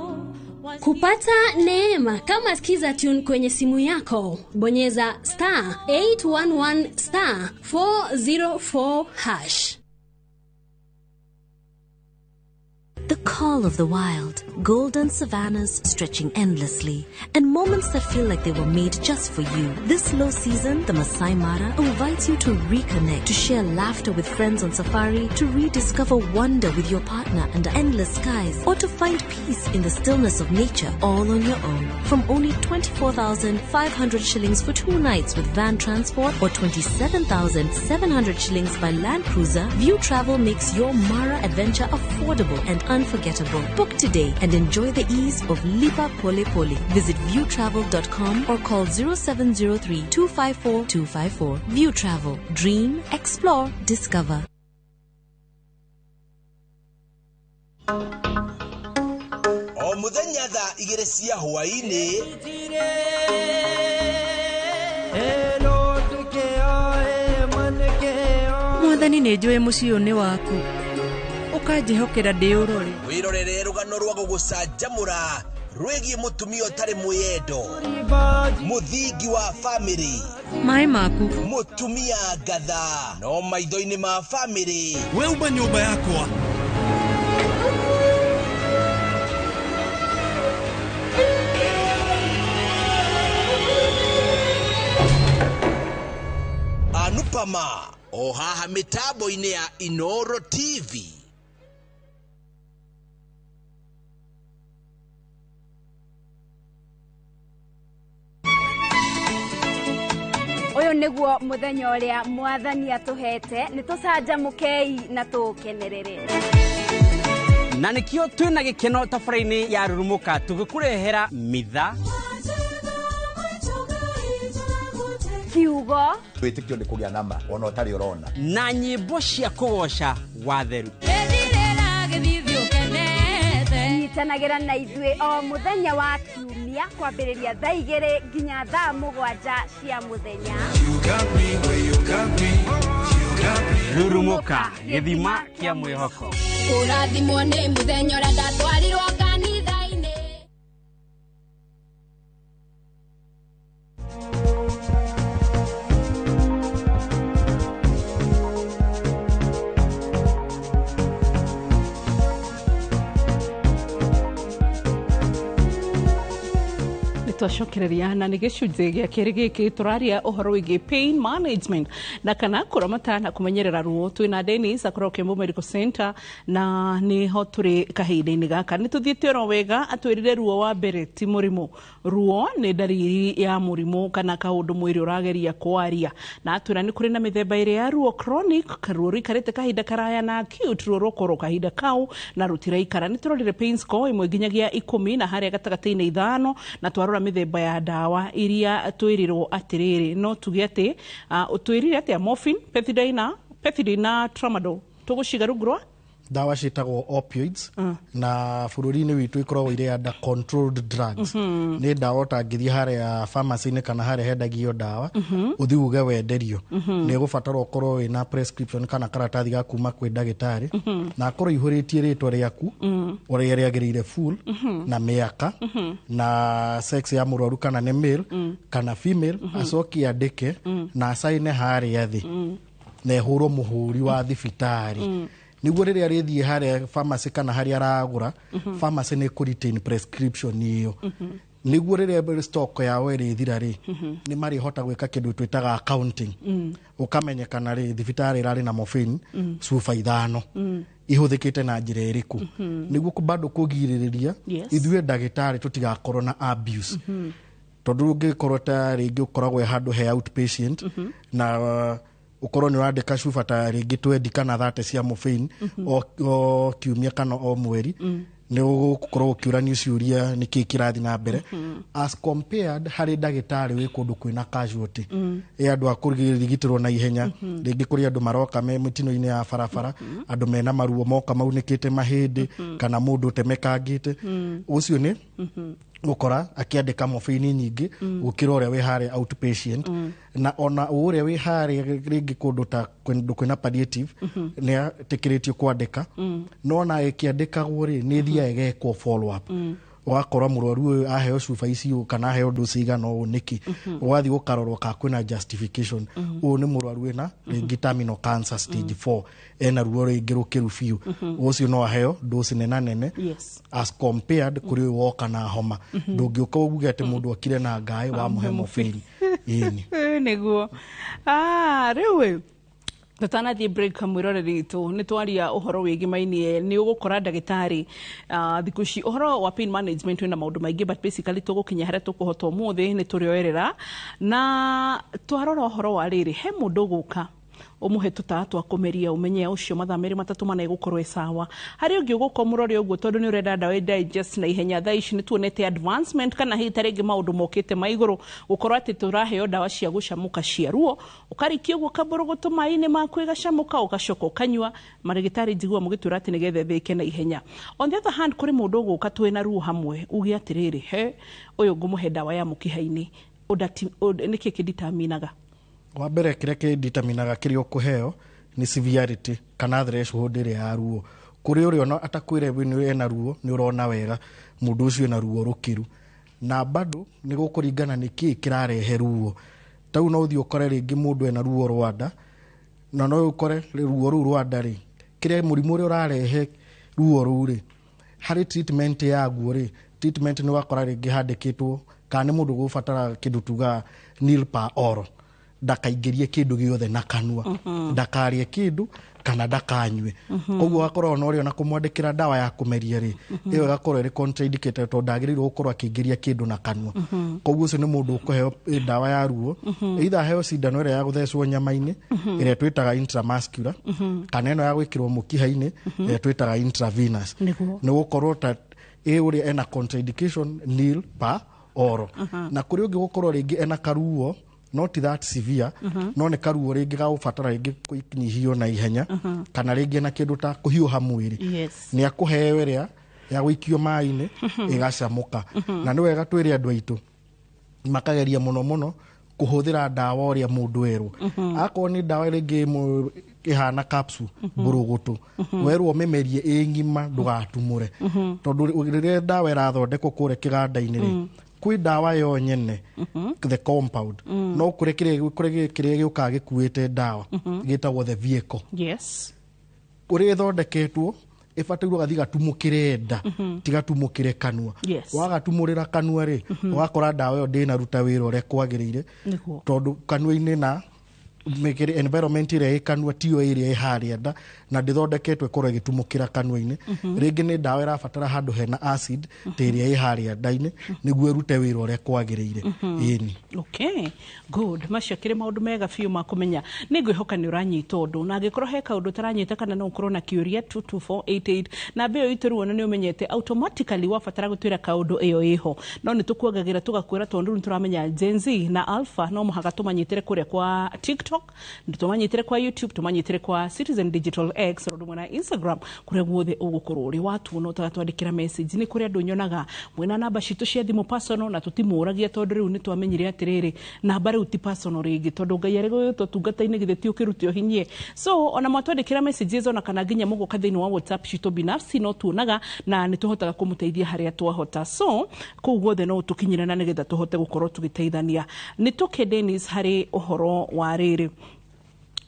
Kupata neema kama skiza tune kwenye simu yako, bonyeza *811 *404#. The call of the wild, golden savannas stretching endlessly, and moments that feel like they were made just for you. This low season, the Masai Mara invites you to reconnect, to share laughter with friends on safari, to rediscover wonder with your partner under endless skies, or to find peace in the stillness of nature, all on your own. From only 24,500 shillings for 2 nights with van transport, or 27,700 shillings by land cruiser, View Travel makes your Mara adventure affordable and unforgettable. Book today and enjoy the ease of Lipa Pole Pole. Visit viewtravel.com or call 0703 254 254. View Travel. Dream, explore, discover. O muthenya thaa 2 cia hwaini Mwathani nĩ njũĩ mũciĩ ũyũ nĩ waku. Ũkanjĩhokera ndĩ ũrore. Wĩrorere rũgano rwa gũgũcanjamũra rwĩgiĩ mũtumia ũtarĩ mwĩyendo, mũthingi wa bamĩrĩ, maĩ maku, mũtumia ngatha, no maitho-inĩ ma bamĩrĩ. Weuma nyũmba yakwa. Anupama o haha mitambo-inĩ ya Inoro TV. Uyu niguo muthenya uria mwathani atuhete nitucanjamukei na tukenerere. Na nikio twina gikeno tafaraini ya rurumuka tugikurehera mitha, kiugo, twitikio ni kugia nama ona utari urona, na nyimbo cia kugoca watheru. Nyitanagĩra na ithuĩ o muthenya wa kiumia Kiumia kwambĩrĩria thaa 2 nginya thaa 7 cia mũthenya. Rurumuka gĩthima kĩa mwĩhoko. Ũrathimwo nĩ mũthenya ũrĩa ndatwarirwo kanitha-inĩ. Twacokereria na nĩ gĩcunjĩ gĩa kerĩ gĩkĩ tũraria ũhoro wĩgiĩ pain management na kana kũramata na kũmenyerera ruo. Twĩna Dennis akorwo Kembu Medical Center na nĩho tũrĩ kahinda-inĩ gaka. Nĩ tũthiĩte oro wega atwĩrire ruo wa mbere ti mũrimũ. Ruo nĩ ndariri ya mũrimũ kana kaũndũ mwĩrĩ ũrageria kwaria, na atwĩra nĩ kũrĩ na mĩthemba ĩrĩ ya ruo chronic, ruo rũikarĩte kahinda karaya, na acute, ruo rũkorwo kahinda kau na rũtiraikara. Nĩ tũrorire pain score 1 nginyagia 10 na harĩa gatagatĩ-inĩ 5 na twarora mĩthemba ya ndawa iria twĩrirwo atĩrĩrĩ no tuge atĩ twĩrire atĩ morphine, pethidine na tramadol tũgũciga rungu rwa ndawa ciĩtagwo opioids na bũrũri-inĩ witũ ikoragwo irĩ under controlled drugs. Nĩ ndawa ũtangĩthiĩ harĩa pharmacy-inĩ kana harĩa hendagio ndawa ũthiĩ uge wenderio. Nĩ ũgũbatara ũkorwo wĩna prescription kana karatathi ga kuma kwĩ ndagĩtarĩ na akorwo ihũrĩtie rĩtwa rĩaku ũrĩa rĩagĩrĩire full na mĩaka na sex ya mũrwaru kana nĩ male kana female, acoki andĩke na acaine harĩa thĩ na ehũrwo mũhũri wa thibitarĩ. Nĩguo rĩrĩa rĩthiĩ harĩa pharmacy kana harĩa aragũra pharmacy nĩ kũ-retain prescription iyo. Nĩguo rĩrĩa stock yao ĩrĩthira rĩ nĩ marĩhota gwĩka kĩndũ twĩtaga accounting. Ũkamenyekana rĩ thibitarĩ ĩrarĩ na morphine cuba 5 ihũthĩkĩte na njĩra ĩrĩkũ, nĩguo bado kũgirĩrĩria ithuĩ ndagĩtarĩ tũtigakorwo na abuse. Tondũ ũngĩkorwo ta rĩngĩ ũkoragwo handũ he outpatient na ukorwo nĩ ũrandĩka cuba ta rĩngĩ 20 kana 30 cia morphine o kiumia kana o mweri, nĩ ũgũkorwo ũkĩũrania ciũria nĩkĩĩ kĩrathiĩ na mbere as compared harĩ ndagĩtarĩ wĩ kũndũ kwĩna casualty andũ a kũrigitĩrwo na ihenya. Rĩngĩ kũrĩ andũ maroka me mĩtino-inĩ ya barabara, andũ mena maruo moka maunĩkĩte mahĩndĩ kana mũndũ ũtemekangĩte, ũcio nĩ gũkora akĩandĩka morphine nyingĩ gũkĩra ũrĩa wĩ harĩa outpatient. Na ona ũrĩa wĩ harĩa rĩngĩ kũndũ ta kwĩna palliative nĩ atĩkĩrĩtio kwandĩka, no na ĩkĩandĩkagwo rĩ nĩ thiaga gekwo follow up. Ũgakora mũrwaru ũyũ aheo cuba icio kana aheo dosi igana ũũ nĩkĩ, ũgathiĩ gũkarorwo ka kwĩna justification. Ũyũ nĩ mũrwaru wĩna rĩngĩ terminal cancer stage 4 ena ruo rĩngĩ rũkĩru biũ, ũcio no aheo dosi nene as compared kũrĩ ũyũ woka na homa. Ndũngĩũka uge atĩ mũndũ akire na ngaĩ wa mũhe morphine. Nĩguo rĩu tutanathiĩ break mwĩroreri witũ nĩ twaria ũhoro wĩgiĩ mainie nĩ ũgũkora ndagĩtarĩ thikũ ici ũhoro wa pain management wĩna maũndũ maingĩ, but basically tũgũkinya harĩa tũkũhota ũmũthĩ nĩ tũrĩoerera na twarora ũhoro wa rĩrĩ. He mũndũ ũgũka ũmũhe tũtawa twa kũmeria ũmenye ũcio mathaa merĩ matatũ mana igũkorwo ĩsawa. Harĩ ũngĩ ũgũka mũrore ũguo tondũ nĩ ũrenda ndawa digest na ihenya. Thaa ici nĩ tuonete advancement kana hihi tarĩngĩ maũndũ mokĩte ma igũrũ gũkorwo atĩ tũraheo ndawa cia gũcamũka cia ruo, ũkarikia ũguo kamburũgũtũ maĩ-inĩ maku ĩgacamũka ũgacoka ũkanyua. Marĩgĩtarĩ njigua mũgĩtwĩra atĩ nĩgetha thĩke na ihenya. On the other hand kũrĩ mũndũ ũgũka twĩna ruo hamwe uge atĩrĩrĩ he ũyũ ngũmũhe ndawa ya mũkiha-inĩ, nĩkĩ kĩnditaminaga? Wa mbere kĩrĩa kĩnditaminaga kĩrĩa ũkũheo nĩ severity kana threshold ĩrĩa ya ruo. Kũrĩ ũrĩa ona atakwĩre nĩ ena ruo nĩ ũrona wega mũndũ ũcio ena ruo rũkĩru, na bado nĩ gũkũringana nĩkĩĩ kĩrarehe ruo. Tau no ũthiĩ ũkore rĩngĩ mũndũ ena ruo rwa nda, na no ũkore ruo rũu rwa nda rĩ kĩrĩa mũrimũ ũrĩa ũrarehe ruo rũu rĩ harĩ treatment yaguo rĩ, treatment nĩ wakora rĩngĩ handĩkĩtwo kana nĩ mũndũ gũbatara kĩndũ tuga nil per oral, ndakaingĩrie kĩndũ gĩothe na kanua, ndakarĩe kĩndũ kana ndakanyue. Koguo wakorwo na ũrĩa na kũmwandĩkĩra ndawa ya kũmeria rĩ ĩyo ĩgakorwo ĩrĩ contraindicated tondũ ndagĩrĩirwo gũkorwo akĩingĩria kĩndũ na kanua. Koguo ũcio nĩ mũndũ ũkũheo ndawa ya ruo, either heo cindano ĩrĩa ya gũthecwo nyama-inĩ ĩrĩa twĩtaga intramuscular kana ĩno ya gwĩkĩrwo mũkiha-inĩ ĩrĩa twĩtaga intravenous. Nĩ gũkorwo ta ũrĩa ena contraindication nil per oral. Na kũrĩ ũngĩ gũkorwo rĩngĩ ena karuo not that severe, no nĩ karuo rĩngĩ gagũbatara rĩngĩ kũnyihio na ihenya kana rĩngĩ na kĩndũ ta kũhiũha mwĩrĩ, nĩ akũheo ĩrĩa ya gũikio maĩ-inĩ ĩgacamuka na nĩ wega twĩre andũ aitũ makageria mũno kuhuthira dawa uria mundu erwo akorwo ni dawa rĩngĩ ihana capsule burugutu werwo memerie ingima ndugatumure tondu rĩrĩa dawa irathondekwo kũrĩa kĩganda-inĩ kwĩ dawa yo nyene the compound no kũrĩ kĩrĩa gĩũkaga gĩkuĩte dawa gĩtagwo the vehicle yes ũrĩa ĩthondeketwo ifatairwo gathi gatumukire nda tigatumukire kanua wagatumurira kanua ri ugakora dawa yo ndina ruta wira ure kwagirire tondu kanua-inĩ na mekere environment ire kanua tiyo area iharia nda na ndithondeketwe kore gitumukira kanua-inĩ ringi ni dawa irabatara handu hena acid te area iharia nda-inĩ niguo irute wira ure kwagirire ini okay good macakire maundu mega fiu ma kumenya ningwihoka ni uranyita undu na angikorwo he kaundu taranyita kana no ukorwo na kiuria 22488 na mbeo ituruona ni umenyete automatically wafatara gutwira kaundu iyo iho no ni tukuagagira tugakwira tondu turamenya Gen Z na Alpha no muhaka tumanyitere kuria kwa TikTok tumanyitire kwa YouTube tumanyitire kwa Citizen Digital X rodumwe na Instagram kuria guothe ugukorwo uri watu no tagatwandikira message ni kuria ndunyonaga mwena namba citu cia thimu personal na tutimuragia tondu riu ni twamenyire atiriri namba riu ti personal ringi tondu ngai ari gwitwo tungata-ini githeti ukirutio hinyie so ona mwatwandikira messages ona kana nginya mugoka thiini wa WhatsApp citu binafsi no tuonaga na ni tuhotaga kumuteithia haria twahota so kuu guothe no tukinyira na nigetha tuhote gukorwo tugiteithania ni tuke Dennis hari uhoro wa riri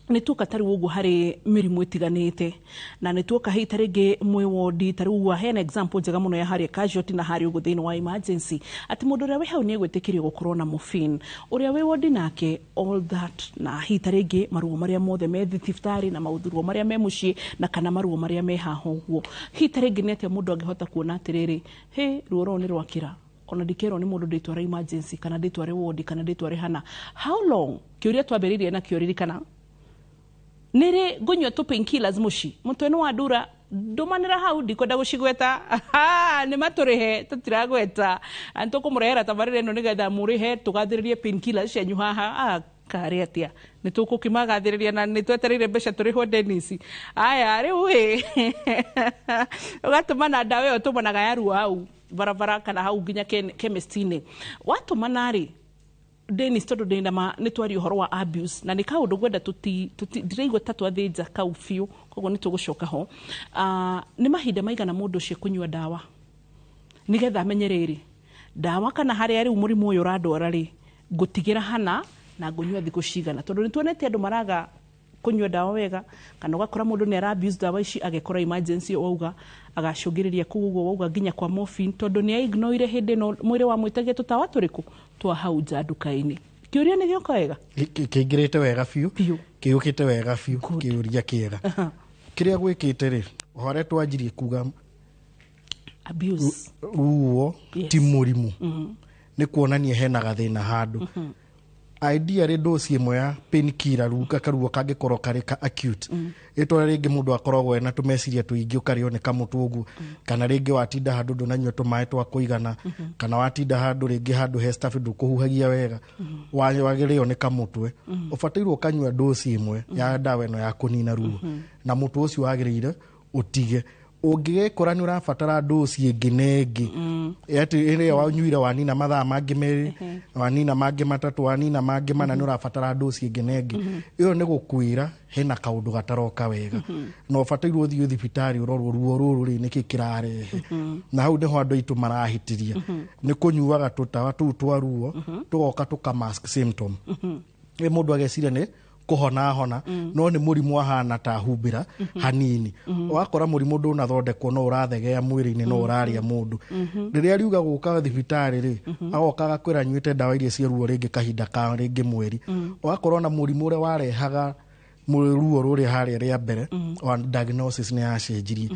ni tuka tari ugu hari mirimu itiganite na ni tuka hita ringi mwe wodi tari ugu hena example njega muno ya hari casualty na hari ugu thini wa emergency ati mundu ria we hau ni gwitikirio gukorwo na mufin uria we wodi nake all that na hita ringi maruo maria mothe me thibitarĩ na mauthuruo maria me mucii na kana maruo maria me haho guo hita ringi ni ati mundu angihota kuona atiriri he ruo ro ni rwakira ona ndikero ni mundu nditwara emergency kana nditware wodi kana nditware hana how long kiuria twambiririe na kiuriri kana nire gunywa tu painkillers mushi mutweno wa dura ndumanira hau ndikwenda gucigweta ni maturihe tutiragweta anto kumurehera tabarire no nigetha murihe tugathiririe painkillers cianyu haha kari atia ni tukukimagathiriria na ni twetereire mbeca turiho Dennis aya riu ugatumana dawa yo tumanaga yaru hau barabara kana hau nginya chemist-ini watumana ri Dennis tondu ndinama ni twari uhoro wa abuse na ni kaundu gwenda ndiraigua tatu athinja kau fiu koguo ni tugucoka ho ni mahinda maigana mundu ucio kunyua dawa nigetha amenyereri dawa kana haria riu murimu uyu uradwara ri ngutigira hana na ngunyua thiku cigana tondu ni tuonete andu maraga kunyua dawa wega kana ugakora mundu ni ara abuse dawa ici agekora emergency wauga agacungiriria kuguo wauga nginya kwa morphine tondu ni ignore hindi no mwire wa mwitagia tutawa turiku twa hau nja nduka-ini kiuria ni gioka wega kiingirite wega fiu kiukite wega fiu kiuria kiega kiria gwikite ri hore twanjirie kuga abuse ruo ti murimu ni kuonania hena gathina handu idea ri dosi imwe ya painkiller ruka karuo kangikorwo karika acute itore ringi mundu akoragwo ena tumeciria tuingi ukarioneka mutungu kana ringi watinda handu ndunanyua tumaĩ twa kuigana kana watinda handu ringi handu he staff ndukuhuhagia wega wagirioneka mutwe ubatairwo kanyua dosi imwe ya dawa ino ya kunina ruo na mutu ucio wagirire utige ungigekora ni urabatara dosi ingi nengi ati ire wanyuire wanina mathaa mangi meri wanina mangi matatu wanina mangi mana ni urabatara dosi ingi nengi iyo ni gukwira hena kaundu gataroka wega no ubatairwo thio thibitari urorwo ruo ruru ri niki kirarehe na hau niho andu aitu marahitiria ni kunyuaga tutawa tu twa ruo tugoka tuka mask symptom mundu ageciria ni kuhona no ni murimu ahana ta humbira hanini wakora murimu ndu nathondekwo no urathegea mwiri-ini no uraria mundu riria riuga guka thibitari ri agokaga kwira nyuite dawa iria cia ruo ringi kahinda ka ringi mweri wakora na murimu ure warehaga ruo ruri haria ria mbere wa diagnosis ni yacenjirie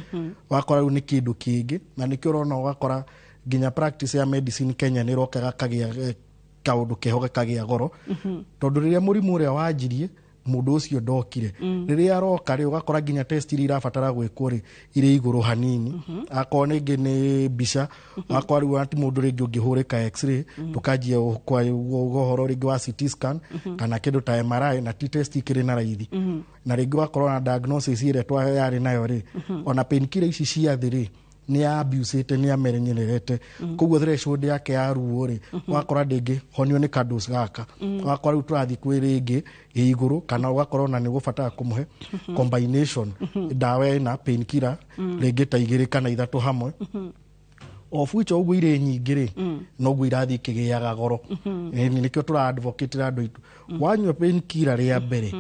wakora ni kindu kingi na nikio urona wakora nginya practice ya medicine Kenya ni rokaga kagia kaundu kehoga kagia goro tondu riria murimu uria wanjirie mundu ucio ndokire riria aroka ri ugakora nginya test iria irabatara gwikwo ri iri iguru hanini akona ingi ni mbica akwa riu ati mundu ringi ungihurika x-ray tukanjia kwa uhoro ringi wa CT scan kana kindu ta MRI na test ikiri na raithi na ringi wakora na diagnosis ire twa yari nayo ri ona painkiller ici cia thiri ni abusete ni amenyererete koguo threshold yake ya ruo ri wakora ndingi honio ni kadus gaka wakora uturathi kwiringi iguru kana wakora na ni gubatara kumuhe combination dawa na painkiller ringi ta igiri kana ithatu hamwe of which ogu ire nyingi ri no gu irathi kigiaga goro nikio tura advocate andu itu wanywa painkiller ria mbere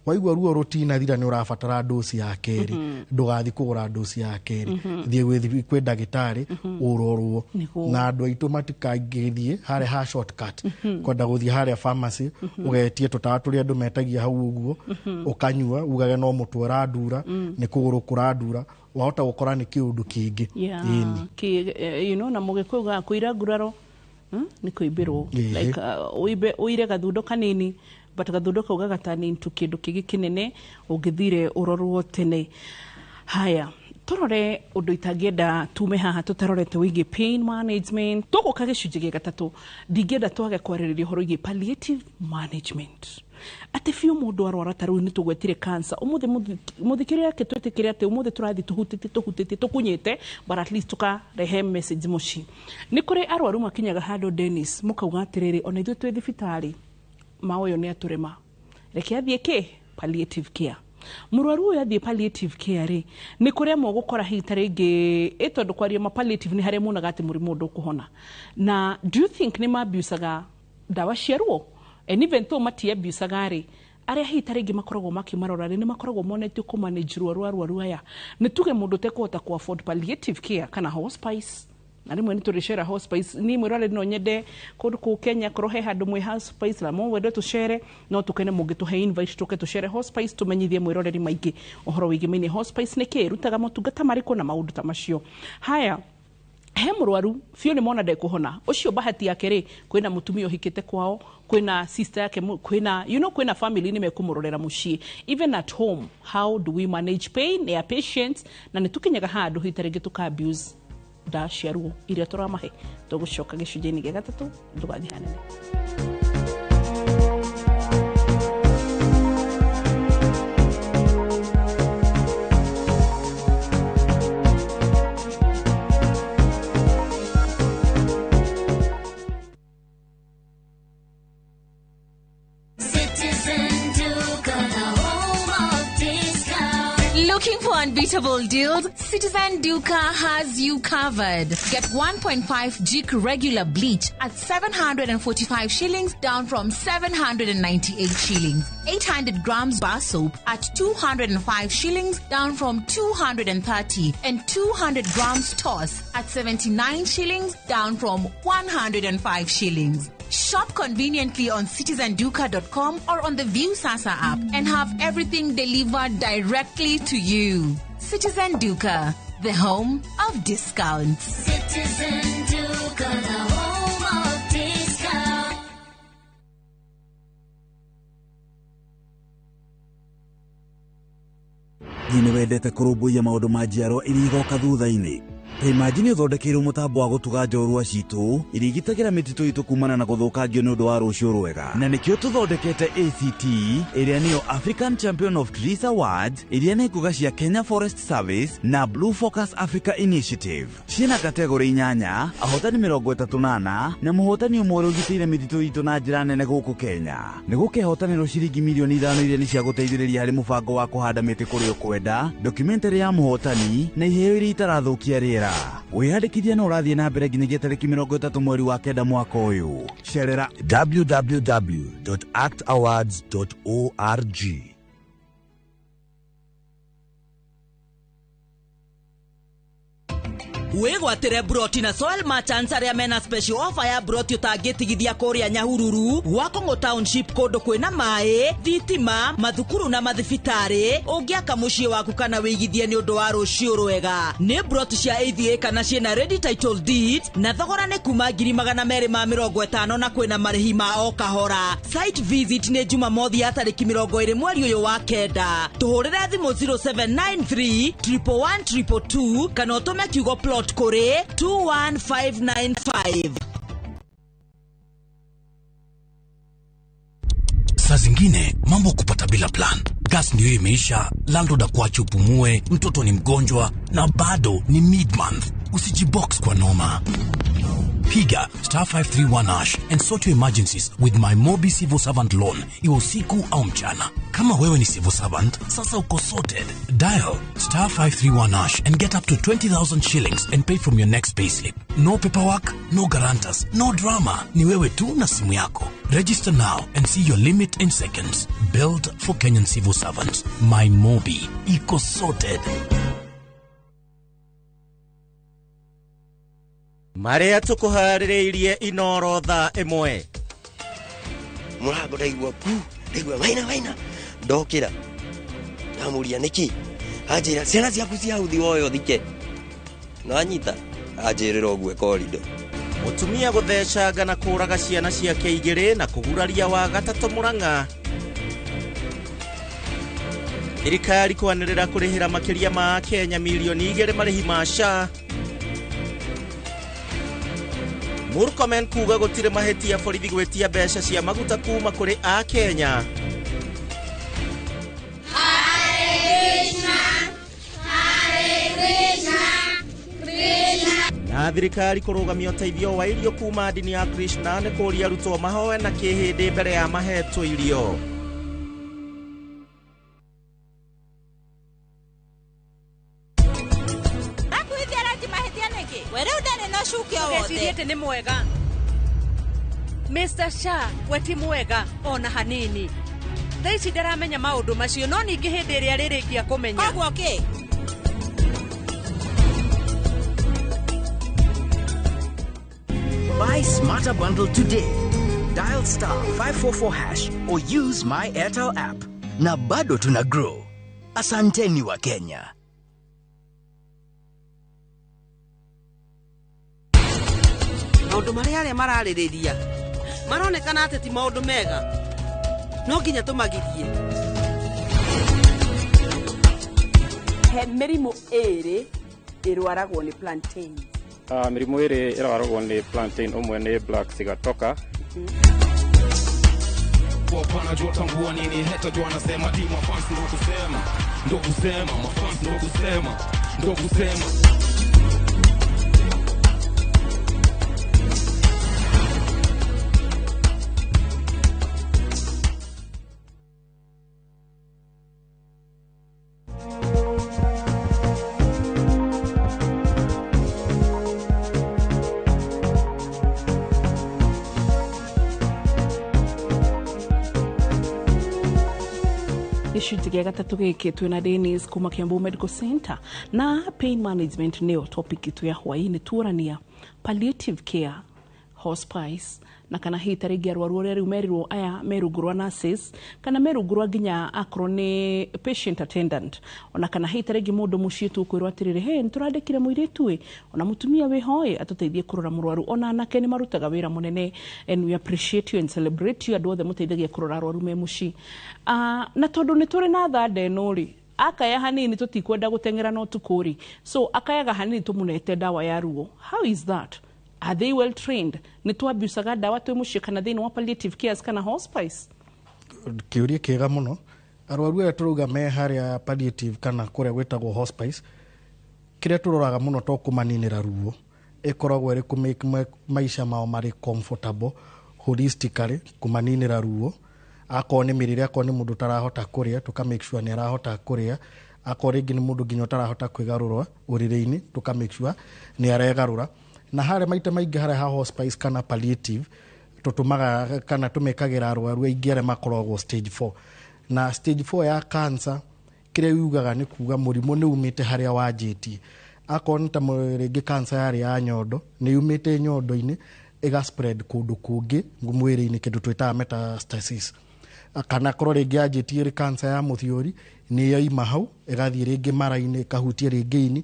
waigua ruo rutina thira ni urabatara dosi ya keri ndugathi kugura dosi ya keri thie kwi ndagitari urorwo na andu aitu matikangithie hare ha shortcut kwenda guthie hare pharmacy ugetie tutawa turi andu metagia hau uguo ukanyua ugage no mutwara ndura ni kuguru kurandura wahota gukora ni kiundu kingi na mugikuga kuira nguraro ni kuibirwo like uire gathundo kanini but gathundo kau gagatani into kindu kigi kinene ungithire urorwo tene. Haya, turore undu itagienda tume haha tutarorete wigi pain management tuguka gicunji gia gatatu ndingienda twage kwaririria horo igi palliative management ati fiu mundu arwara taru ni tugwetire cancer umuthe muthikire yake twetikire ati umuthe turathi tuhutite tukunyite but at least tuka rehe message mushi ni kuri arwaru makinyaga hado Dennis mukauga atiriri ona ithu twi thibitari maoyo ni aturema reke athie ke palliative care murwaru uyu athie palliative care ri ni kuria mo gukora hita ringi itondu kwaria ma palliative ni haria munaga ati murimu ndu kuhona na do you think ni mabusaga dawa ciaruo and even though mati abusaga ri aria hita ringi makoragwo makimarora ni makoragwo monete ku manage arwaru aya ni tuge mundu tekuhota ku afford palliative care kana hospice na rimwe niturishera hospice ni mwirale no nyende kundu ku Kenya krohe handu mwe hospice la mo wende tuchere no tukene mugituhe invite tuke tuchere hospice tumenyithie mwiroreri maingi ohoro wigi mini hospice ne ke rutaga motungata mariko na maundu ta macio. Haya, he murwaru fio ni mona de kuhona ucio bahati yake ri kwina mutumio hikite kwao kwina sister yake kwina kwina family ni mekumurorera mushie even at home. How do we manage pain ya patients na nitukinyaga handu hitarege tuka abuse da sharu iria turamahe tugucoka gicunjini gia gatatu ndugathi hanene. Looking for unbeatable deals? Citizen Duka has you covered. Get 1.5 jik regular bleach at 745 shillings down from 798 shillings. 800 grams bar soap at 205 shillings down from 230. And 200 grams toss at 79 shillings down from 105 shillings. Shop conveniently on citizenduka.com or on the View Sasa app and have everything delivered directly to you. Citizen Duka, the home of discounts. Citizen Duka, the home of discounts. Nĩ wendete kũrũmbũiya maũndũ ma njiarwa iria igoka thutha-inĩ. Imagine uthondekeirwo mutambo wa gutuga njorua citu irigitagira mititu itu kumana na guthukangio ni undu wa rucio rwega na nikio tuthondekete ACT iria niyo African Champion of Trees Awards iria ni nguga cia Kenya Forest Service na Blue Focus Africa Initiative ciina kategori 8 ahotani 38 na muhotani umwe ugitire mititu itu na njira nene guku Kenya ni gukehotanirwo ciringi milioni 5 iria ni cia guteithĩrĩria harĩ mũbango wa kuhanda miti kuri ukwenda documentary ya muhotani na iheo iria itarathukia riera wihadikithia no urathie na mbere nginyagia tariki 30 mweri wa kenda mwaka uyu cerera www.actawards.org. wigwatire broti na soil merchants aria mena special offer ya broti utangitigithia kuria Nyahururu Wakongo Township kundu kwina mai thitima mathukuru na mathibitari ungiaka mucii waku kana wigithie ni undu wa rucio rwega ni broti cia ADA kana ciena ready title deed na thogora ni kuma 250 na kwina marihi ma o kahora. Site visit ni Jumamothi ya tariki 20 mweri uyu wa kenda tuhurire thimu 0793 111 222 kana utume kiugo plot kore 21595. Saa zingine mambo kupata bila plan. Gas ndiyo imeisha, landlord akuache upumue, mtoto ni mgonjwa na bado ni mid-month. Usijibox kwa noma. Piga *531# and sort your emergencies with my Mobi Civil Servant loan, iwe usiku au mchana. Kama wewe ni civil servant, sasa uko sorted. Dial *531# and get up to 20,000 shillings and pay from your next payslip. No paperwork, no guarantors, no drama. Ni wewe tu na simu yako. Register now and see your limit in seconds. Built for Kenyan civil servants. My Mobi. Iko sorted. Maria tukuharireirie inoro tha imwe. Murago ndaigua waina ndokira ndamuria niki ajira ciana ciaku cia uthi woyo thike nanyita ajirira ogwe korido. Mutumia guthecanga na kuraga ciana ciake igiri na kuguraria wa gatatu Murang'a. Thirikari kwanirira kurihira makiria ma Kenya milioni 2 marihi ma SHA. Murkomen kuga gutire mahetia borithi gwetia mbeca cia maguta kuma kuri a Kenya. Na thirikari kurugamia uteithio wa irio kuma dini ya Krishna ni kuria arutwo mahoe na kihindi mbere ya mahetwo irio. Ugecirie ni mwega. Mr. Shah, we ti mwega ona hanini. Thaici ndaramenya maundu macio no ningi hindi iria ririkia kumenya. Kogwo ki? Buy Smarter Bundle today. Dial *544# or use my Airtel app. Na bado tuna grow. Asanteni wa Kenya. Maundu maria aria maraririria maronekana ati ti maundu mega, no nginya tumagirie. He mirimu iri irwaragwo ni plantain. Mirimu iri irwaragwo ni plantain, umwe ni black sigatoka. Wapana jua tambua nini heta jua nasema di mafansi ndo kusema mafansi ndo kusema. Gicunjĩ gĩa gatatu gĩkĩ twĩna Dennis kuma Kiambu Medical Center na pain management nĩyo topic itu ya hwaĩ-inĩ tuorania palliative care, hospice na kana hita rĩngĩ arwaru arĩa rĩu merirwo aya merungũrwa nurses kana merungũrwa nginya akorwo nĩ patient attendant ona kana hita rĩngĩ mũndũ mũciĩ tu kwĩrwo atĩrĩrĩ he nĩtũrandĩkire mũirĩtu ona mũtumia wĩhoĩ atũteithie kũrora mũrwaru ona anake nĩ marutaga wĩra mũnene and we appreciate you and celebrate you andũ othe mũteithagia kũrora arwaru me mũciĩ na tondũ nĩ tũrĩ na thanda ĩno rĩ akaya hanini tũtikwenda gũteng'era no tukũri so akayaga hanini tũmũnete dawa ya ruo. How is that? Are they well trained? Nĩ twabiusaga dawa twĩ mũciĩ kana thĩinĩ wa palliative cares kana hospice? Kĩũria kĩega mũno. Arwaru aya tũrauga me harĩa palliative kana kũrĩa gwĩtagwo hospice, kĩrĩa tũroraga mũno to kũmaninĩra ruo ĩkoragwo ĩrĩ kũ maica mao marĩ comfortable holistically, kũmaninĩra ruo akorwo nĩ mĩrĩre, akorwo nĩ mũndũ tarahota kũrĩa tuka make sure nĩ arahota kũrĩa, akorwo rĩngĩ nĩ mũndũ nginya tarahota kwĩgarũra ũrĩrĩ-inĩ tuka make sure nĩ aregarũra. Na harĩa maita maingĩ harĩa ha hospice kana palliative tutumaga kana tumekagira arwaru aingĩ arĩa makoragwo stage 4 na stage 4 ya cancer kĩrĩa yugaga nĩ kuga mũrimũ nĩ umĩte harĩa wanjĩtie. Akorwo nĩ ta rĩngĩ cancer yarĩ ya nyondo nĩ yumĩte nyondo-inĩ ĩga spread kũndũ kũngĩ mwĩrĩ-inĩ kĩndũ twĩtaga metastasis. Kana korwo rĩngĩ yanjĩtie rĩ cancer ya mũthiori nĩ yoima hau ĩgathiĩ rĩngĩ mara-inĩ ĩkahutia rĩngĩ ini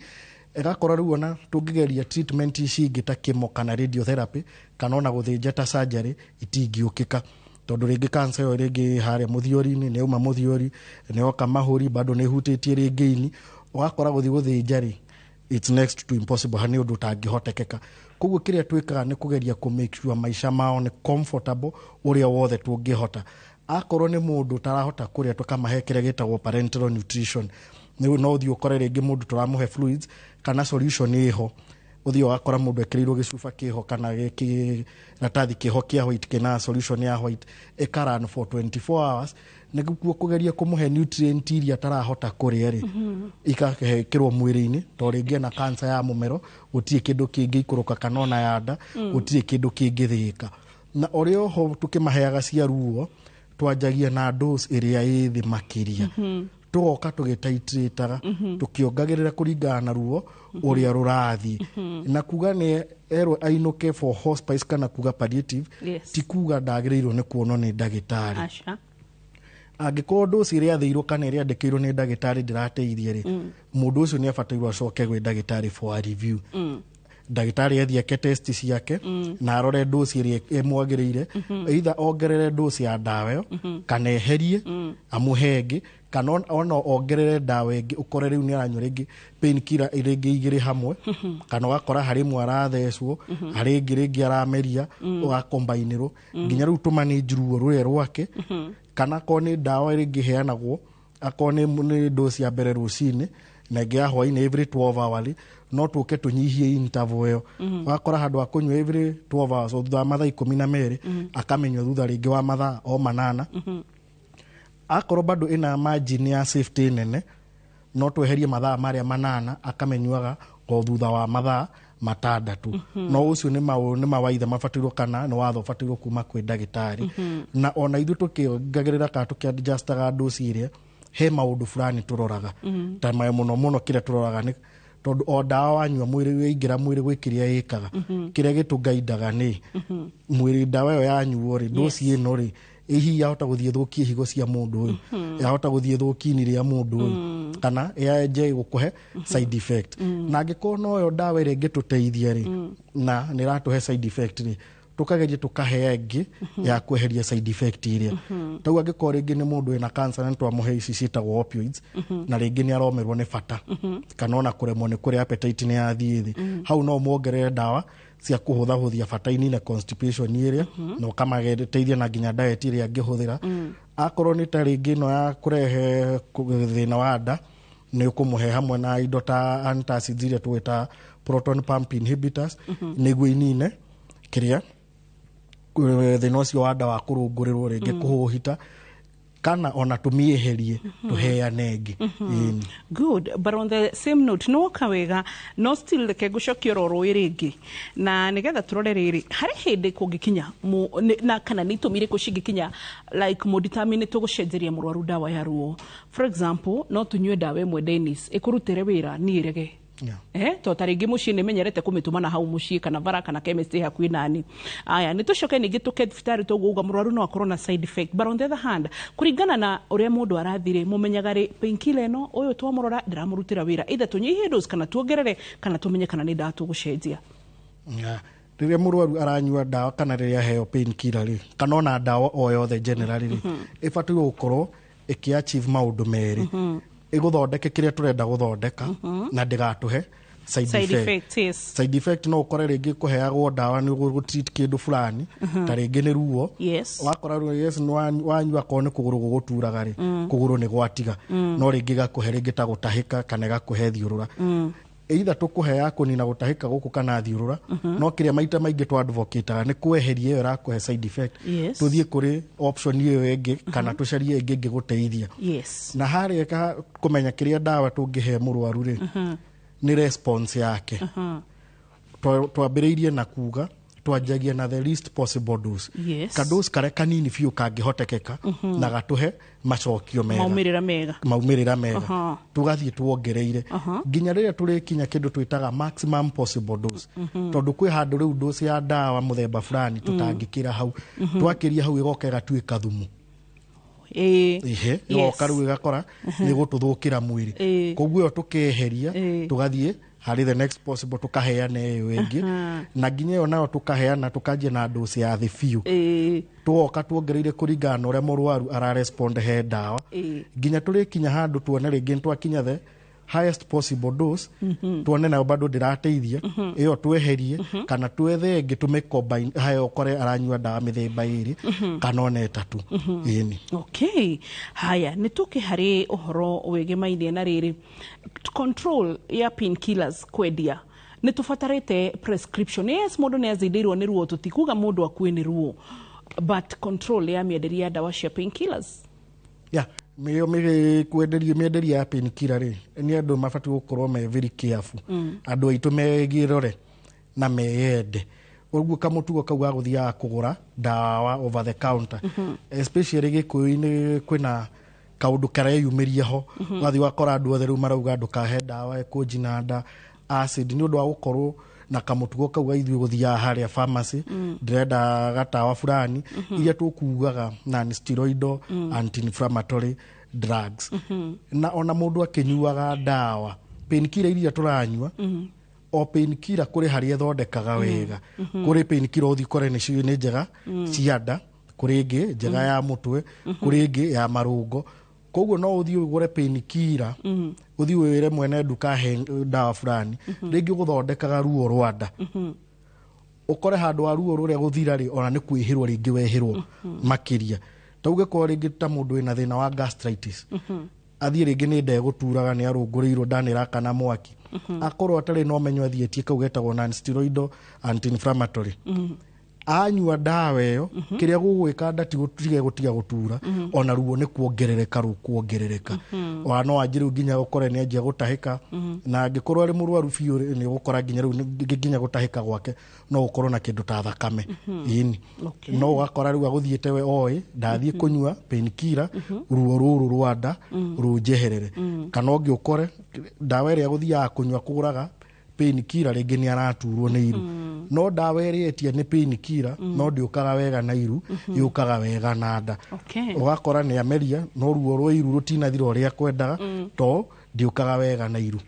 ĩgakorwo rĩu ona tũngĩgeria treatment ici ingĩ ta chemo kana radiotherapy kana ona gũthĩnja ta surgery itingĩũkĩka tondũ rĩngĩ cancer ĩyo rĩngĩ harĩa mũthiori-inĩ nĩ yauma mũthiori nĩ yoka mahũri bado nĩ hutĩtie rĩngĩ ini ũgakora gũthiĩ gũthĩnja rĩ it's next to impossible, hani ũndũ ũtangĩhotekeka. Koguo kĩrĩa twĩkaga nĩ kũgeria kũ make sure maica mao nĩ comfortable ũrĩa wothe tũngĩhota. akorwo nĩ mũndũ tarahota kũrĩa tũkamahe kĩrĩa gĩtagwo parenteral nutrition no ũthiĩ ũkore rĩngĩ mũndũ tũramũhe fluids kana solution ĩho ũthiĩ wakora mũndũ ekĩrĩirwo gĩcuba kĩho kana gĩratathi kĩho kĩa white kĩna solution ya white ĩkarun for 24 hours nĩguo kũgeria kũmũhe nutrient iria tarahota kũrĩa rĩ ikahekĩrwo mwĩrĩ-inĩ to rĩngĩ na cancer ya mũmero gũtirĩ kĩndũ kĩngĩ ikũrũka kana ona ya nda gũtirĩ kĩndũ kĩngĩthĩĩka na ũrĩa oho tũkĩmaheaga cia ruo twanjagia na dose ĩrĩa ĩ thĩ makĩria tũgoka tũgĩtaitrĩtaga tũkĩongagĩrĩra kũringana na ruo ũrĩa rũrathiĩ na kuga nĩ erwo ainũke for hospice kana kuga palliative ti kuga ndagĩrĩirwo nĩ kuonwo nĩ ndagĩtarĩ angĩkorwo dose ĩrĩa athĩirwo kana ĩrĩa andĩkĩirwo nĩ ndagĩtarĩ ndĩrateithia rĩ mũndũ ũcio nĩ abatairwo acoke gwĩ ndagĩtarĩ for a review ndagĩtarĩ athiĩ eke test ciake na arore dose ĩrĩa ĩmwagĩrĩire either ongerere dose ya ndawa ĩyo kana eherie amũhe ĩngĩ kana ona ongerere ndawa ĩngĩ ũkore rĩu nĩ aranyua rĩngĩ painkiller rĩngĩ igĩrĩ hamwe kana ũgakora harĩ mwe arathecwo harĩ ĩngĩ rĩngĩ arameria ũgakombainĩrwo nginya rĩu tũmanĩnji ruo rũrĩa rwake kana akorwo nĩ ndawa rĩngĩ heanagwo akorwo nĩ dose ya mbere rũcinĩ na ĩngĩ ya hwainĩ every 12 hours no tũke tũnyihie interval ĩyo wakora handũ wa kũnyua every 12 hours thutha wa mathaa 12 akamenywo thutha rĩngĩ wa mathaa o 8 akorwo bado ina margin ya safety nene no tweherie mathaa marĩa 8 akamenywaga o thutha wa mathaa 6 no ũcio nĩ mawaitha mabatirwo kana nĩ watho ũbatirwo kuma kwĩ ndagĩtarĩ na ona ithuĩ tũkĩongagĩrĩra kana tũkĩadjustaga dose ĩrĩa he maũndũ fulani tũroraga ta mũno kĩrĩa tũroraga nĩ tondũ o ndawa wanyua mwĩrĩ wĩingĩra mwĩrĩ gwĩ kĩrĩa ĩkaga kĩrĩa gĩtũngaidaga nĩ mwĩrĩ ndawa ĩyo yanyuo rĩ dose ĩno rĩ ihi yahota gũthiĩ thũkie higo cia mũndũ ũyũ yahota gũthiĩ thũki-inĩ rĩa mũndũ ũyũ kana yaje gũkũhe side effect na angĩkorwo no yo ndawa ĩrĩa ĩngĩtũteithia rĩ na nĩ ĩratũhe side effect rĩ tũkageria tũkahe ĩngĩ ya kweheria side effect iria tau angĩkorwo rĩngĩ nĩ mũndũ wĩna cancer na twamũhe ici ciĩtagwo opioids na rĩngĩ nĩ aromerwo nĩ bata kana ona kũremwo nĩ kũrĩa appetite nĩ yathiĩ thĩ hau no muongerere ndawa cia kũhũthahũthia bata-inĩ na constipation ĩrĩa na ũkamageteithia na nginya diet ĩrĩa angĩhũthĩra akorwo nĩ ta rĩngĩ no ya kũrehe thĩna wa nda nĩ ũkũmũhe hamwe na indo ta antacids iria twĩta proton pump inhibitors nĩguo inine kĩrĩa thĩna ũcio wa nda wa kũrũngũrĩrwo rĩngĩ kũhũhita kana ona tũmĩeherie tũheane ĩngĩ good but on the same note no kawega no still reke ngũcokia oro rĩngĩ na nĩgetha tũrore rĩrĩ harĩ hĩndĩ kũngĩkinya na kana nĩ itũmi irĩkũ cingĩkinya like mũdetermine tũgũcenjeria mũrwaru ndawa ya ruo for example no tũnyue ndawa ĩmwe Dennis ĩkũrutĩre wĩra niĩ rege to tarĩngĩ mũciĩ nĩ menyerete kũmĩtũmana hau mũciĩ kana bara kana chemist hakuhĩ nani aya nĩ tũcoke ningĩ tũke thibitarĩ tũgũga mũrwaru no akorwo na side effect but on the other hand kũringana na ũrĩa mũndũ arathire mũmenyaga rĩ painkiller ĩno ũyũ twamũrora ndĩramũrutĩra wĩra either tũnyihie dose kana tuongerere kana tũmenye kana nĩ ndawa tũgũcenjia rĩrĩa mũrwaru aranyua ndawa kana rĩrĩa aheo painkiller rĩ kana ona ndawa o yothe generally rĩ ĩbatairwo gũkorwo ĩkĩ-achieve maũndũ merĩ ĩgũthondeke kĩrĩa tũrenda gũthondeka na ndĩgatũhe side effect side effect no ũkore rĩngĩ kũheagwo ndawa nĩ gũtreat kĩndũ fulani ta rĩngĩ nĩ ruo wakora wanyua korwo nĩ kũgũrũ gũgũturaga rĩ kũgũrũ nĩ gwatiga no rĩngĩ gakũhe rĩngĩ ta gũtahĩka kana gakũhe thiũrũra either tũkũhe ya kũnina gũtahĩka gũkũ kana thiũrũra no kĩrĩa maita maingĩ twa advocateaga nĩ kweheria ĩyo ĩrakũhe side effect tũthiĩ kũrĩ option ĩyo ĩngĩ kana tũcarie ĩngĩ ĩngĩgũteithia na harĩa kũmenya kĩrĩa ndawa tũngĩhe mũrwaru rĩ nĩ response yake twambĩrĩirie na kuga twanjagia na the least possible dose kadose karĩa kanini biũ kangĩhotekeka na gatũhe macokio mega maumĩrĩra mega tũgathiĩ tuongereire nginya rĩrĩa tũrĩkinya kĩndũ twĩtaga maximum possible dose tondũ kwĩ handũ rĩu dose ya ndawa mũthemba fulani tũtangĩkĩra hau twakĩria hau ĩgoka ĩgatuĩka thumu ĩgoka rĩu ĩgakora nĩ gũtũthũkĩra mwĩrĩ koguo ĩyo tũkeheria tũgathiĩ harĩ the next possible tukaheana ĩyo ĩngĩ na nginya ĩyo nayo tukaheana tukanjia na dose ya thĩ biũ tuoka tuongereire kũringana na ũrĩa mũrwaru ararespond he ndawa nginya tũrĩkinya handũ tuone rĩngĩ twakinya the highest possible dose tuone nayo bado ndirateithia iyo tweherie kana twethe ĩngĩ tũmĩcombine hayo kore aranyua ndawa mĩthemba ĩrĩ kana ona ĩtatũ ĩni. Okay, haya nituke hari uhoro wĩgĩmainie na rĩrĩ control ya painkillers kwendia nĩ tũbatarĩte prescription. Yes, mũndũ nĩ azindĩirwo nĩ ruo, tũtikuga mũndũ akuĩ nĩ ruo, but control ya mĩenderia ya ndawa cia painkillers. Yeah, mĩenderia ya painkiller rĩ nĩ andũ mabatiĩ gũkorwo me very careful. Andũ aitũ megĩrore na meyende. Ũguo kamũtugo kau ga gũthiaga kũgũra ndawa over the counter, especially Gĩkũyũ-inĩ kwĩna kaũndũ kareyumĩria ho. Wathiĩ wakora andũ othe rĩu marauga ndũkahe ndawa ekũnjina nda acid nĩ ũndũ wa gũkorwo na kamũtugo kau ga ithuĩ gũthiaga harĩa pharmacy ndĩrenda gatawa fulani iria tũkugaga non-steroidal anti-inflammatory drugs. Na ona mũndũ akĩnyuaga ndawa painkiller iria tũranyua o painkiller kũrĩ harĩa ĩthondekaga wega. Kũrĩ painkiller ũthiĩ kore nĩ njega cia nda, kũrĩ ĩngĩ njega ya mũtwe, kũrĩ ĩngĩ ya marũngo. Koguo no ũthiĩ ũgũre painkiller ũthiĩ wĩre mwene nduka he ndawa fulani rĩngĩ gũthondekaga ruo rwa nda, ũkore handũ wa ruo rũrĩa gũthira rĩ ona nĩ kwĩhĩrwo rĩngĩ wehĩrwo makĩria. Tauge ko rĩngĩ ta mũndũ wĩna thĩna wa gastritis athiĩ rĩngĩ nĩ nda gũturaga nĩ arũngũrĩirwo ndanĩraka na mwaki, akorwo atarĩ na ũmenyo athiĩtie kau getagwo non-steroidal anti-inflammatory, anyua ndawa ĩyo kĩrĩa gũgwĩka nda gũtiga gũtura ona ruo nĩ kuongerereka. Ona no anjĩrĩu nginya gũkore nĩ anjia gũtahĩka, na angĩkorwo arĩ mũrwaru biũ nĩ gũkora nginya rĩu nginya gũtahĩka gwake no gũkorwo na kĩndũ ta thakame ĩni. No ũgakora rĩu agũthiĩte we oĩ ndathiĩ kũnyua painkiller ruo rũrũ rwa nda rũnjeherere, kana ũngĩ ũkore ndawa ĩrĩa agũthiaga kũnyua kũgũraga painkiller rĩngĩ nĩ araturwo nĩ iru, no ndawa ĩrĩa etia nĩ painkiller no ndĩũkaga wega na iru, yũkaga wega na nda. Ũgakora nĩ ameria no ruo rwa iru rũtinathira ũrĩa kwendaga to ndĩũkaga wega na iru.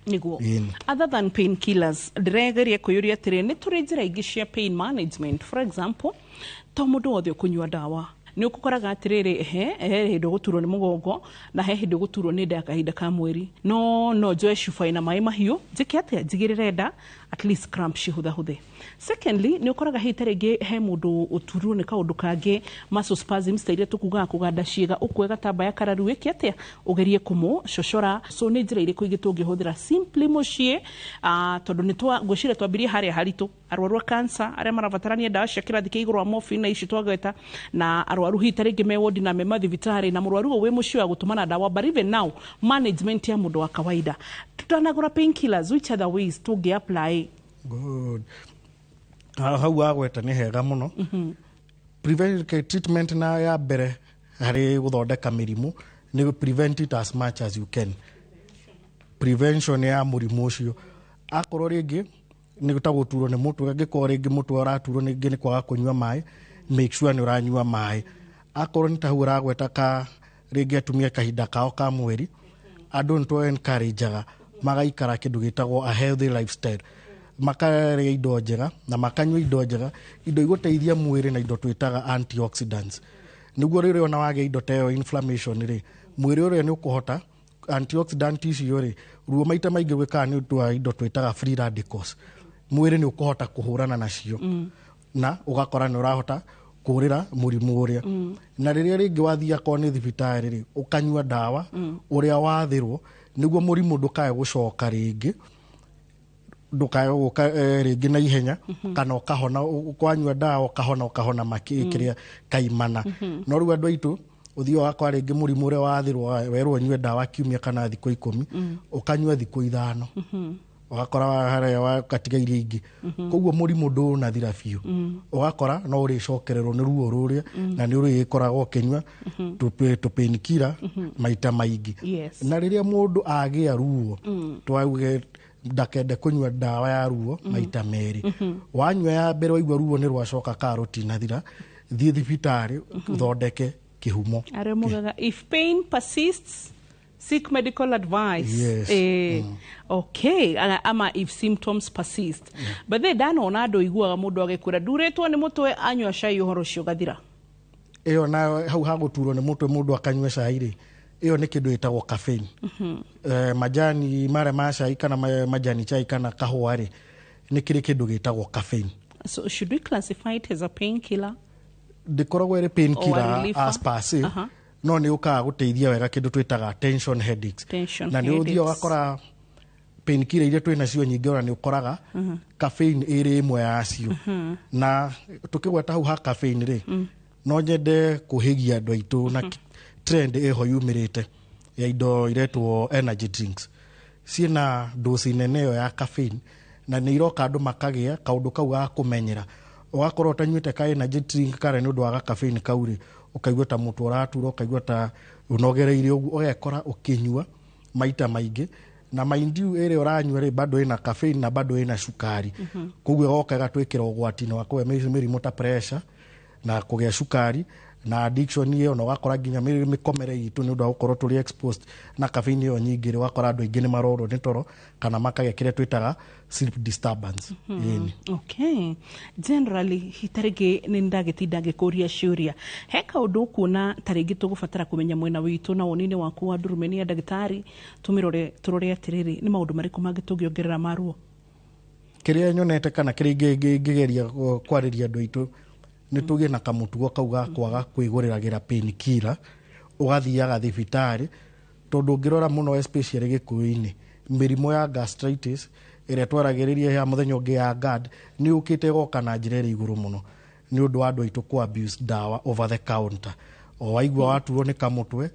Other than painkillers ndĩregeria kũiyũria atĩrĩ nĩ tũrĩ njĩra ingĩ cia pain management. For example, to mũndũ wothe ũkũnyua ndawa nĩ ũkoraga atĩrĩrĩ he hĩndĩ gũturwo nĩ mũgongo na he hĩndĩ gũturwo nĩ nda kahinda ka mweri, no njoe cuba ina maĩ mahiũ njĩke atĩa njigĩrĩre nda at least cramp cihũthahũthe. Secondly, nĩ ũkoraga hĩta rĩngĩ he mũndũ ũturwo nĩ kaũndũ kangĩ muscle spasms ta iria tũkugaga kũganda ciĩga, ũkue gatambaya kararu wĩke atĩa ũgerie kũmũcocora. So nĩ njĩra irĩkũ ingĩ tũngĩhũthĩra simply mũciĩ, tondũ ngwĩciria twambirie harĩa haritũ arwaru a cancer arĩa marabatarania ndawa cia kĩrathi kĩa igũrũ wa morphine na ici twagweta, na arwaru hita rĩngĩ me wodi na me mathibitarĩ na mũrwaru wĩ mũciĩ wa gũtũmana ndawa. But even now management ya mũndũ wa kawaida tutanagũra painkillers, which other ways tũngĩ apply? Good. Hau agweta nĩ hega mũno. Preventive treatment na ya mbere harĩ gũthondeka mĩrimũ nĩ prevent it as much as you can. Prevention ya mũrimũ ũcio. Akorwo rĩngĩ nĩ gũtagũturwo nĩ mũtwe, angĩkorwo rĩngĩ mũtwe ũraturwo nĩngĩ nĩ kwaga kũnyua maĩ, make sure nĩ ũranyua maĩ. Akorwo nĩ ta hau ũragweta ka rĩngĩ atumia kahinda kao ka mweri, andũ nĩ tũ encourageaga magaikara kĩndũ gĩtagwo a healthy lifestyle, makarĩa indo njega na makanyua indo njega, indo igũteithia mwĩrĩ na indo twĩtaga antioxidants. Nĩguo rĩrĩ ona wagĩa indo ta inflammation rĩ, mwĩrĩ ũrĩa nĩ ũkũhota antioxidant icio rĩ, ruo maita maingĩ gwĩkaga nĩ ũndũ wa indo twĩtaga free radicals, mwĩrĩ nĩ ũkũhota kũhũrana nacio na ũgakora nĩ ũrahota kũrĩra mũrimũ ũrĩa. Na rĩrĩa rĩngĩ wathiĩ akorwo nĩ thibitarĩ rĩ, ũkanyua ndawa ũrĩa wathĩrwo nĩguo mũrimũ ndũkae gũcoka rĩngĩ, ndũkae gũka rĩngĩ na ihenya, kana ũkahona kwanyua ndawa ũkahona makĩrĩa kaimana. No rĩu andũ aitũ ũthiĩ wakwa rĩngĩ mũrimũ ũrĩa wathĩrwo werwo nyue ndawa kiumia kana thikũ 10 ũkanyua thikũ 5 ũgakora harĩa wakatiga iria ingĩ. Koguo mũrimũ ndũnathira biũ, ũgakora no ũrĩcokererwo nĩ ruo rũrĩa na nĩ ũrĩkoragwo ũkĩnyua painkiller maita maingĩ. Na rĩrĩa mũndũ agĩa ruo twauge ndakende kũnyua ndawa ya ruo maita merĩ. Wanyua ya mbere waigua ruo nĩ rwacoka ka rũtinathira, thiĩ thibitarĩ ũthondeke kĩhumo. Aremugaga if pain persists seek medical advice. Okay, ama if symptoms persist. But then ndanona andũ iguaga mũndũ agĩkũra ndurĩtwo nĩ mũtwe anyua cai ũhoro ũcio gathira. Ĩyo na hau hagũturwo nĩ mũtwe mũndũ akanyua cai rĩ, iyo nä kä ndå ä tagwo caffeine. Majani marä ma cai kana majani chai kana kahua rä nä kä rä kä ndå gä tagwo caffeine. So should we classify it as a painkiller? Ndikoragwo ä painkiller as per se, no nä å kaga gå teithia wega kä ndå twä taga tension headaches. Na nä å thia å gakora painkiller iria twä nacio nyingä ona nä å koraga caffeine ä rä ä mwe yacio. Na tå kä gweta hau ha caffeine rä no nyende kå hä gia andå aitå na trend ä ho yumä rä te ya indo iretwo energy drinks ciĩna dosi nene ĩyo ya caffeine na nĩ iroka andũ makagĩa kaũndũ kau ga kũmenyera ũgakorwo ũtanyuĩte ka energy drink kare nĩ ũndũ wa caffeine kau rĩ ũkaigua ta mũtwe ũratura ũkaigua ta ũnogereire ũguo ũgekora ũkĩnyua maita maingĩ na mind you ĩrĩa ũranyua rĩ bado ĩna caffeine na bado ĩna cukari koguo ĩgoka ĩgatwĩkĩra ũgwati-inĩ wa kũgĩa mĩrimũ ta pressure na kũgĩa cukari na addiction ĩyo na ũgakora nginya mĩkomere itũ nĩ ũndũ wa gũkorwo tũrĩ exposed na caffeine ĩyo nyingĩ rĩ ũgakora andũ aingĩ nĩ marorwo nĩ toro kana makagĩa kĩrĩa twĩtaga sleep disturbance. Okay. Generally hitarĩngĩ nĩ ndagĩtinda ngĩkũria ciũria he kaũndũ kuona tarĩngĩ tũgũbatara kũmenya mwena witũ na woninĩ waku wa ndũrũme ya ndagĩtarĩ tũrore atĩrĩrĩ nĩ maũndũ marĩkũ mangĩ tũngĩongerera maruo? Kĩrĩa nyonete kana kĩrĩa ngĩgeria kwarĩria andũ aitũ nĩ tũgĩe na kamũtugo kau ga kwaga kwĩgũrĩragĩra painkiller ũgathiaga thibitarĩ tondũ ngĩrora mũno especially gĩkũyũ-inĩ mĩrimũ ya gastritis ĩrĩa twaragĩrĩria ya mũthenya ũngĩ ya GERD nĩ ũkĩte ĩgoka na njĩra ĩrĩ igũrũ mũno nĩ ũndũ wa andũ aitũ kũ abuse ndawa over the counter o waigua waturwo nĩ kamũtwe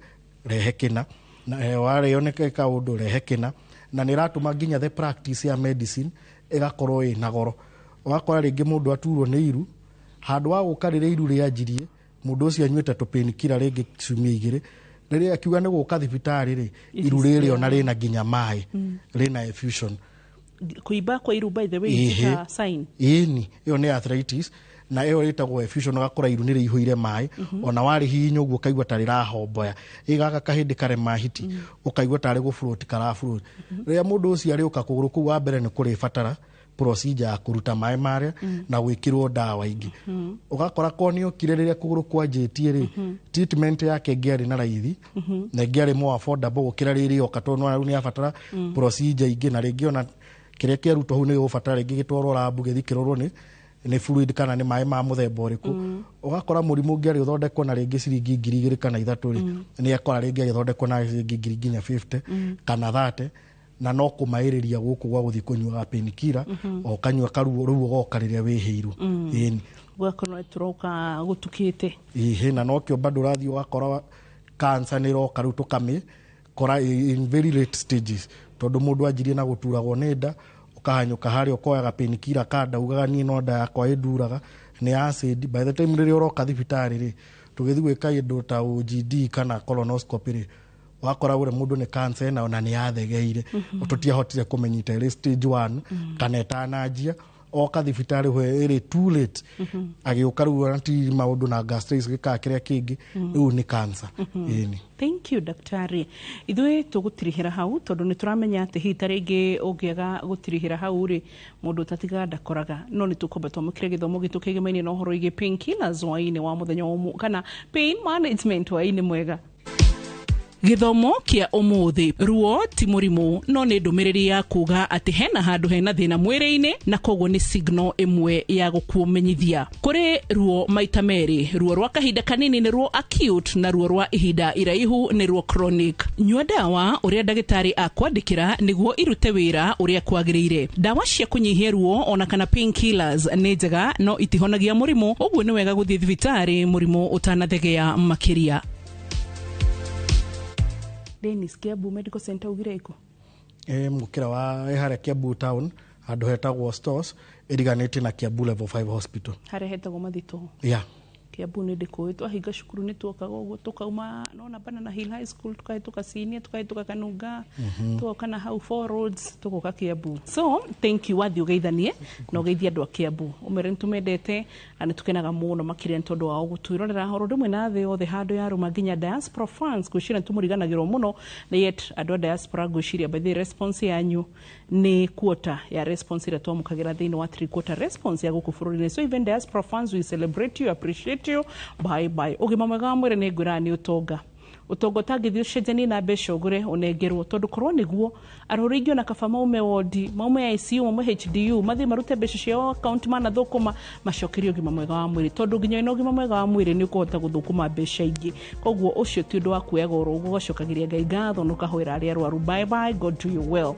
rehe kĩna na warĩo nĩ kaũndũ rehe kĩna na nĩ ratũma nginya the practice ya medicine ĩgakorwo ĩna goro ũgakora rĩngĩ mũndũ aturwo nĩ iru handũ wa gũka rĩrĩa iru rĩanjirie mũndũ ũcio anyuĩte tũpainkiller rĩngĩ ciumia igĩrĩ rĩrĩa akiuga nĩ gũka thibitarĩ rĩ iru rĩrĩ ona rĩna nginya maĩ rĩna effusion kuiba kwa iru by the way is a sign ĩni ĩyo nĩ arthritis na ĩyo ĩtagwo effusion ũgakora iru nĩ rĩihũire maĩ ona warĩ hihinya ũguo ũkaigua ta rĩrahomboya ĩgaka kahĩndĩ karema hiti ũkaigua tarĩ gũfloat karafloat rĩrĩa mũndũ ũcio arĩũka kũgũrũ kũu wa mbere nĩ kũrĩbatara procedure ya kũruta maĩ marĩa na gwĩkĩrwo ndawa ingĩ ũgakora ko nĩ okire rĩrĩa kũgũrũ kwanjĩtie rĩ treatment yake ĩngĩarĩ na raithi na ĩngĩarĩ more affordable gũkĩra rĩrĩ oka tondũ nĩ abatara procedure ingĩ na rĩngĩ ona kĩrĩa kĩarutwo hau nĩ gũbatara rĩngĩ gĩtwarwo labu gĩthiĩ kĩrorwo nĩ fluid kana nĩ maĩ ma mũthemba ũrĩkũ ũgakora mũrimũ ũngĩarĩ ũthondekwo na rĩngĩ ciringi 2,000 kana 3 rĩ nĩ akora rĩngĩ agĩthondekwo na ciringi 2,000 kana 30 na no kũmaĩrĩria gũkũ gwa gũthiĩ kũnyuaga painkiller o kanyua karuo rĩu ũgoka rĩrĩa wĩhĩirwo ĩni gwakorwo tũroka gũtukĩte na no kĩo bado ũrathiĩ ũgakora cancer nĩ ĩroka rĩu tũkamĩkora in very late stages tondũ mũndũ anjirie na gũturagwo nĩ nda ũkahanyũka harĩa ũkoyaga painkiller kada ugaga niĩ no nda yakwa ĩnduraga nĩ acid by the time rĩrĩa ũroka thibitarĩ rĩ tũgĩthiĩ gwĩka indo ta OGD kana colonoscopy rĩ wakora ure mũndũ nĩ cancer na ona nĩ yathegeire tũtiahotire kũmenyita ĩrĩ stage 1 kana ĩtananjia oka thibitarĩ hwe ĩrĩ too late agĩũka rĩu anti maũndũ na gastritis gĩkaa kĩrĩa kĩngĩ rĩu nĩ cancer ĩni. Thank you daktari. Ithuĩ tũgũtirihĩra hau tondũ nĩ tũramenya atĩ hihi tarĩngĩ ũngĩaga gũtirihĩra hau rĩ mũndũ tatiga ndakoraga no nĩ tũkwamba twamũkĩre gĩthomo gitũ kĩgĩmaine na ũhoro wĩgiĩ painkillers hwaĩ-inĩ wa mũthenya ũmwe kana pain management hwaĩ-inĩ mwega. Gĩthomo kĩa ũmũthĩ ruo ti mũrimũ no nĩ ndũmĩrĩri ya kuga atĩ hena handũ hena thĩna mwĩrĩ-inĩ na koguo nĩ signal ĩmwe ya gũkũmenyithia. Kũrĩ ruo maita merĩ, ruo rwa kahinda kanini nĩ ruo acute na ruo rwa ihinda iraihu nĩ ruo chronic. Nyua ndawa ũrĩa ndagĩtarĩ akwandĩkĩra nĩguo irute wĩra ũrĩa kwagĩrĩire. Ndawa cia kũnyihia ruo ona kana painkillers nĩ njega no itihonagia mũrimũ, ũguo nĩ wega gũthiĩ thibitarĩ mũrimũ ũtanathegea makĩria. Dennis Kiambu Medical Center ugire iko mukira wa harĩa Kiambu town handũ hetagwo stores iriganĩtie na Kiambu level 5 hospital harĩa hetagwo mathito Kiambu nĩ ndĩkũĩ twahinga cukuru nĩ tuokaga ũguo tukauma nona Banana Hill High School tukahĩtũka Senior tukahĩtũka Kanunga tuoka na hau Four Roads tugoka Kiambu. So thank you wathi ũgeithanie na ũgeithia andũ a Kiambu ũmere nĩtũmendete na nĩtũkenaga mũno makĩria tondũ wa gũtwĩrorera horo rĩmwe na thĩ yothe handũ ya rũma nginya diaspora fans gwĩciria tũmũriganagĩrwo mũno na yet andũ a diaspora gwĩciria by the response yanyu nĩ quarter ya response ĩrĩa twamũkagĩra thĩinĩ wa 3/4 response ya gũkũ bũrũri-inĩ. So even diaspora fans we celebrate you, appreciate you. Bye bye. Ũgima mwega wa mwĩrĩ nĩ ngwĩra nĩ ũtonga utongota ngithi ucenjanie na mbeca ugure unengerwo tondu korwo niguo arori ingĩ ona kaba maume wodi maume ICU maume HDU mathi marute mbeca ciao account mana thukuma macokerio ũgima mwega wa mwĩrĩ tondu nginya ino ũgima mwega wa mwĩrĩ ni ũkũhota guthukuma mbeca ingĩ koguo ucio ti undu wa kuoya goro ũguo gacokagiria Ngai ngatho no kahoera aria arwaru. Bye bye, God do you well.